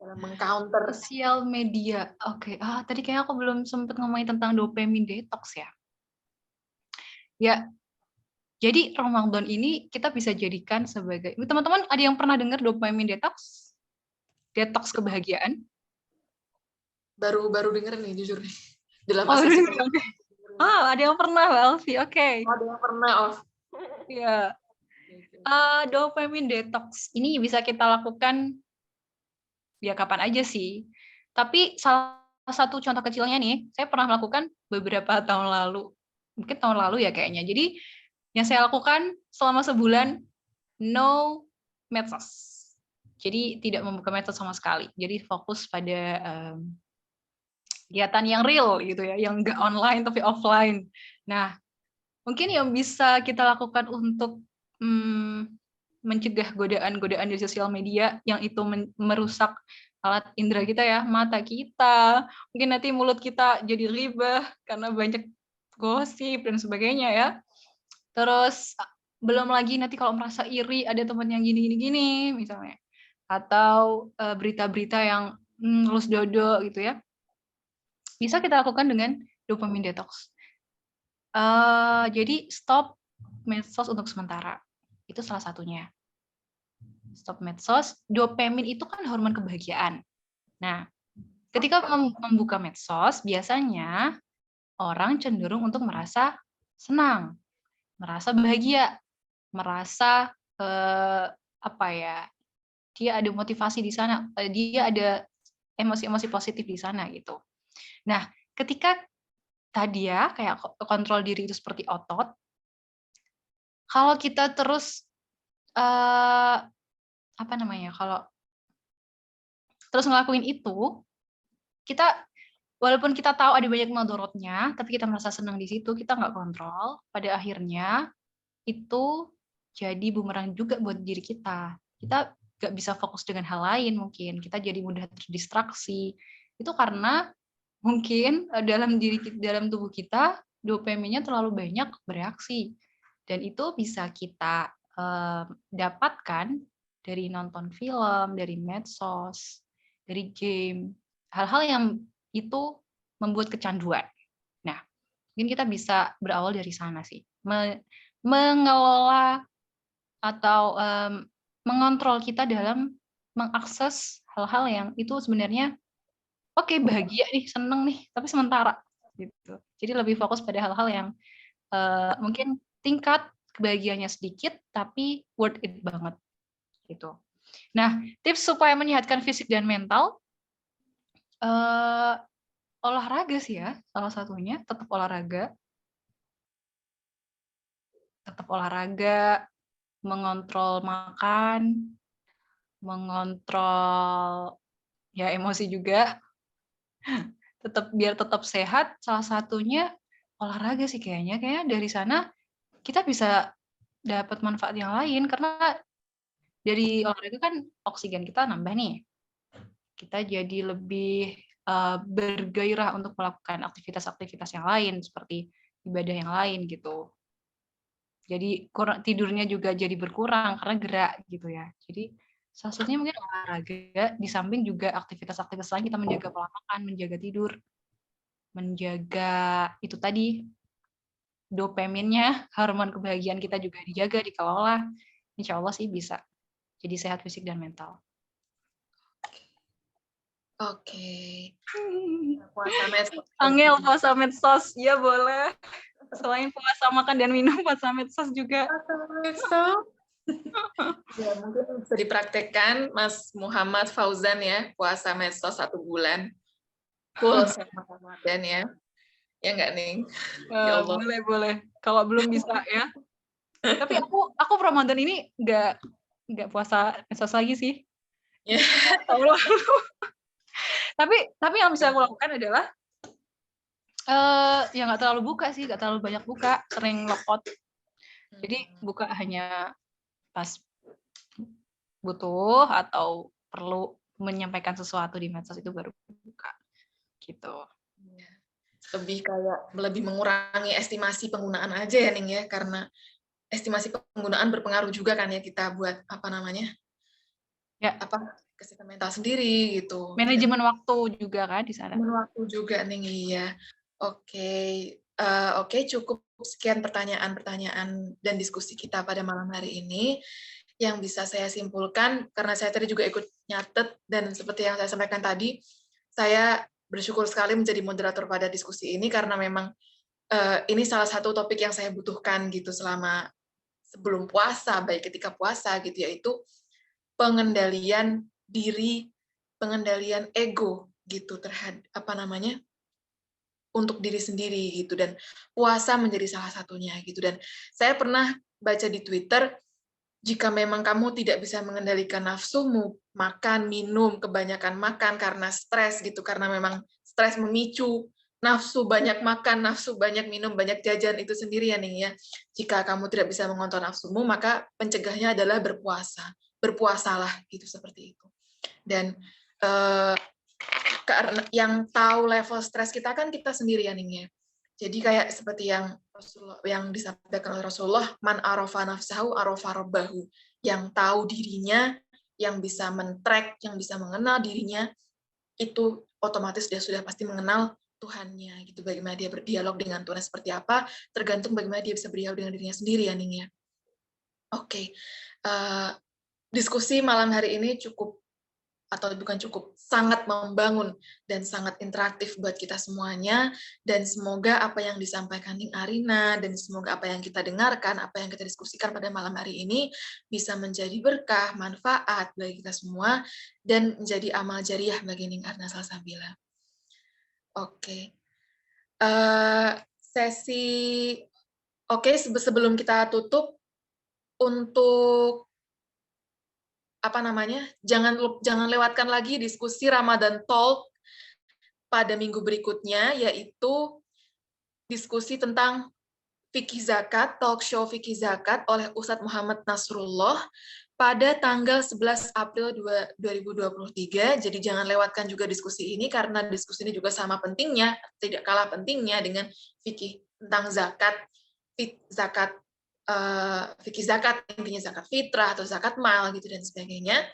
Speaker 1: dalam meng-counter?
Speaker 3: Sosial media. Oke. Tadi kayaknya aku belum sempat ngomongin tentang dopamine detox ya. Ya, jadi Ramadan ini kita bisa jadikan sebagai, teman-teman ada yang pernah dengar dopamine detox? Detox kebahagiaan?
Speaker 1: Baru denger nih, jujur nih. Dalam
Speaker 3: Oh,
Speaker 1: asesmen.
Speaker 3: oke. Ada yang pernah, Mbak Alfi. Oke.
Speaker 1: Ada yang pernah,
Speaker 3: Ya. Dopamine detox ini bisa kita lakukan ya kapan aja sih. Tapi salah satu contoh kecilnya nih, saya pernah melakukan beberapa tahun lalu. Mungkin tahun lalu ya kayaknya. Jadi yang saya lakukan selama sebulan, no medsos. Jadi tidak membuka medsos sama sekali. Jadi fokus pada kegiatan yang real gitu ya, yang nggak online tapi offline. Nah, mungkin yang bisa kita lakukan untuk mencegah godaan-godaan di sosial media yang itu merusak alat indera kita ya, mata kita, mungkin nanti mulut kita jadi ribah karena banyak gosip dan sebagainya ya. Terus belum lagi nanti kalau merasa iri ada teman yang gini misalnya, atau berita-berita yang lulus dodo gitu ya, bisa kita lakukan dengan dopamine detox. Jadi stop medsos untuk sementara, itu salah satunya. Stop medsos, dopamine itu kan hormon kebahagiaan. Nah, ketika membuka medsos, biasanya orang cenderung untuk merasa senang, merasa bahagia, merasa dia ada motivasi di sana, dia ada emosi-emosi positif di sana gitu. Nah, ketika tadi ya kayak kontrol diri itu seperti otot, kalau kita terus kalau terus ngelakuin itu, kita walaupun kita tahu ada banyak madorotnya, tapi kita merasa senang di situ, kita nggak kontrol, pada akhirnya itu jadi bumerang juga buat diri kita. Kita nggak bisa fokus dengan hal lain mungkin, kita jadi mudah terdistraksi. Itu karena mungkin dalam tubuh kita dopaminya terlalu banyak bereaksi, dan itu bisa kita dapatkan dari nonton film, dari medsos, dari game, hal-hal yang itu membuat kecanduan. Nah, mungkin kita bisa berawal dari sana sih, mengelola atau mengontrol kita dalam mengakses hal-hal yang itu sebenarnya oke, bahagia nih, seneng nih, tapi sementara gitu. Jadi lebih fokus pada hal-hal yang mungkin tingkat kebahagiaannya sedikit, tapi worth it banget gitu. Nah, tips supaya menyehatkan fisik dan mental, olahraga sih ya, salah satunya. Tetap olahraga, mengontrol makan, mengontrol ya emosi juga. Biar tetap sehat, salah satunya olahraga sih kayaknya dari sana kita bisa dapat manfaat yang lain, karena dari olahraga kan oksigen kita nambah nih, kita jadi lebih bergairah untuk melakukan aktivitas-aktivitas yang lain seperti ibadah yang lain gitu. Jadi tidurnya juga jadi berkurang karena gerak gitu ya. Jadi salah satunya mungkin olahraga, di samping juga aktivitas-aktivitas lain, kita menjaga pola makan, menjaga tidur, menjaga itu tadi dopaminnya, hormon kebahagiaan kita juga dijaga, dikelola. Insya Allah sih bisa jadi sehat fisik dan mental.
Speaker 1: Oke. Puasa medsos.
Speaker 3: Angel puasa medsos, ya boleh. Selain puasa makan dan minum, puasa medsos juga.
Speaker 1: Puasa medsos. Ya, mungkin bisa dipraktekkan Mas Muhammad Fauzan ya, puasa medsos 1 bulan. Full sama Ramadan ya. Ya nggak nih? Ya Allah.
Speaker 3: Boleh. Kalau belum bisa ya. Tapi aku Ramadan ini nggak puasa medsos lagi sih.
Speaker 1: Ya.
Speaker 3: Tapi yang bisa aku lakukan adalah ya nggak terlalu buka sih, nggak terlalu banyak buka, sering logout. Jadi buka hanya pas butuh atau perlu menyampaikan sesuatu di medsos, itu baru buka gitu.
Speaker 1: lebih kayak lebih mengurangi estimasi penggunaan aja ya Ning ya, karena estimasi penggunaan berpengaruh juga kan ya kita buat apa namanya
Speaker 3: Ya,
Speaker 1: kesehatan mental sendiri gitu.
Speaker 3: manajemen waktu juga kan di sana.
Speaker 1: Manajemen waktu juga Ning, iya. Oke, oke, cukup sekian pertanyaan-pertanyaan dan diskusi kita pada malam hari ini. Yang bisa saya simpulkan, karena saya tadi juga ikut nyatet, dan seperti yang saya sampaikan tadi, saya bersyukur sekali menjadi moderator pada diskusi ini, karena memang ini salah satu topik yang saya butuhkan gitu selama sebelum puasa, baik ketika puasa gitu, yaitu pengendalian diri, pengendalian ego gitu terhadap apa namanya untuk diri sendiri gitu, dan puasa menjadi salah satunya gitu. Dan saya pernah baca di Twitter, jika memang kamu tidak bisa mengendalikan nafsumu, makan, minum, kebanyakan makan karena stres gitu, karena memang stres memicu nafsu banyak makan, nafsu banyak minum, banyak jajan itu sendiri ya Ning ya. Jika kamu tidak bisa mengontrol nafsumu, maka pencegahnya adalah berpuasa. Berpuasalah gitu, seperti itu. Dan karena yang tahu level stres kita kan kita sendiri ya Ning ya. Jadi kayak seperti yang disampaikan oleh Rasulullah, man arafa nafsahu arafa rabbahu, yang tahu dirinya, yang bisa men-track, yang bisa mengenal dirinya, itu otomatis dia sudah pasti mengenal Tuhannya gitu. Bagaimana dia berdialog dengan Tuhan seperti apa, tergantung bagaimana dia bisa berdialog dengan dirinya sendiri ya Ning ya. Oke. Diskusi malam hari ini sangat membangun dan sangat interaktif buat kita semuanya, dan semoga apa yang disampaikan Ning Arina, dan semoga apa yang kita dengarkan, apa yang kita diskusikan pada malam hari ini bisa menjadi berkah, manfaat bagi kita semua, dan menjadi amal jariah bagi Ning Arina Salsabila. Oke. Sebelum kita tutup, untuk jangan lewatkan lagi diskusi Ramadan Talk pada minggu berikutnya, yaitu diskusi tentang fikih zakat, talk show fikih zakat oleh Ustadz Muhammad Nasrullah pada tanggal 11 April 2023. Jadi jangan lewatkan juga diskusi ini, karena diskusi ini juga sama pentingnya, tidak kalah pentingnya dengan fikih tentang zakat, fikih zakat, intinya zakat fitrah atau zakat mal gitu dan sebagainya.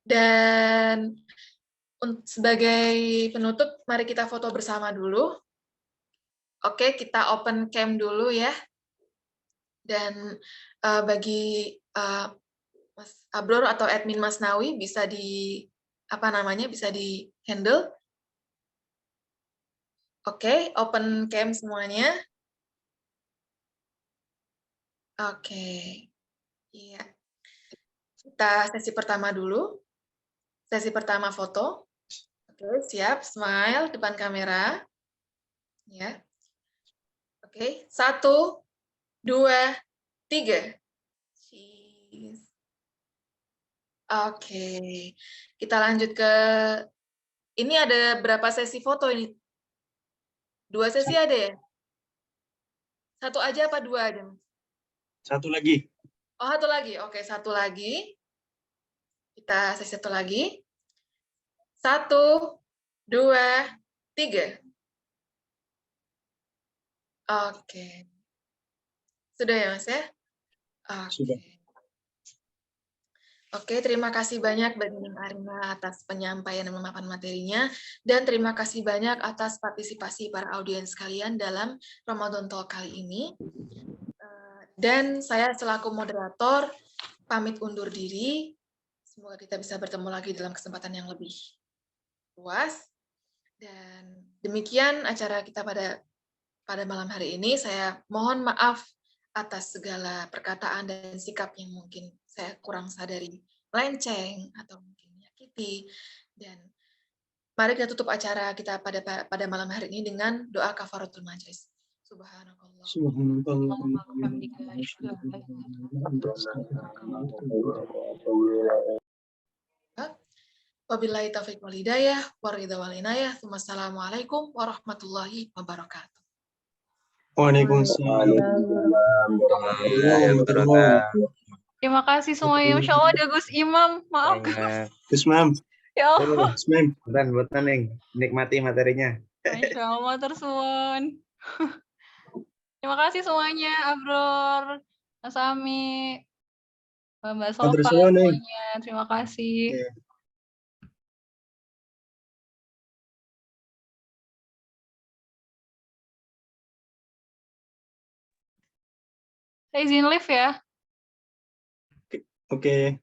Speaker 1: Dan sebagai penutup, mari kita foto bersama dulu. Oke, kita open cam dulu ya. Dan bagi Mas Abror atau admin Mas Nawi bisa bisa di handle. Oke, open cam semuanya. Oke. Iya. Kita sesi pertama dulu. Sesi pertama foto. Oke, siap. Smile depan kamera. Ya. Oke, 1, 2, 3. Cheese. Oke. Kita lanjut ke ini, ada berapa sesi foto ini? 2 sesi ada ya? 1 aja apa 2 ada?
Speaker 2: 1 lagi.
Speaker 1: Oh, 1 lagi. Oke, 1 lagi. Kita sesi 1 lagi. 1, 2, 3. Oke. Sudah ya, Mas ya? Oke.
Speaker 2: Sudah.
Speaker 1: Oke, terima kasih banyak Mbak Nining Arina atas penyampaian dan pemaparan materinya, dan terima kasih banyak atas partisipasi para audiens sekalian dalam Ramadan Talk kali ini. Dan saya selaku moderator pamit undur diri. Semoga kita bisa bertemu lagi dalam kesempatan yang lebih luas. Dan demikian acara kita pada malam hari ini. Saya mohon maaf atas segala perkataan dan sikap yang mungkin saya kurang sadari, melenceng atau mungkin menyakiti. Dan mari kita tutup acara kita pada malam hari ini dengan doa kafaratul majlis. Subhanakallah. Wabillahi taufiq wal hidayah, waridha wal inayah. Wassalamualaikum warahmatullahi wabarakatuh.
Speaker 2: Waalaikumsalam.
Speaker 3: Terima kasih semuanya. Masya Allah ada Gus Imam. Maaf.
Speaker 2: Gus Mam.
Speaker 3: Ya Allah.
Speaker 2: Gus Mam.
Speaker 6: Buat Ning, nikmati materinya.
Speaker 3: Masya Allah, tersuwun. Terima kasih semuanya, Abror, Mas Ami, Mbak Sofa,
Speaker 2: Matur suwun, Ning.
Speaker 3: semuanya. Terima kasih.
Speaker 2: Iya.
Speaker 3: Saya izin live ya.
Speaker 2: Oke.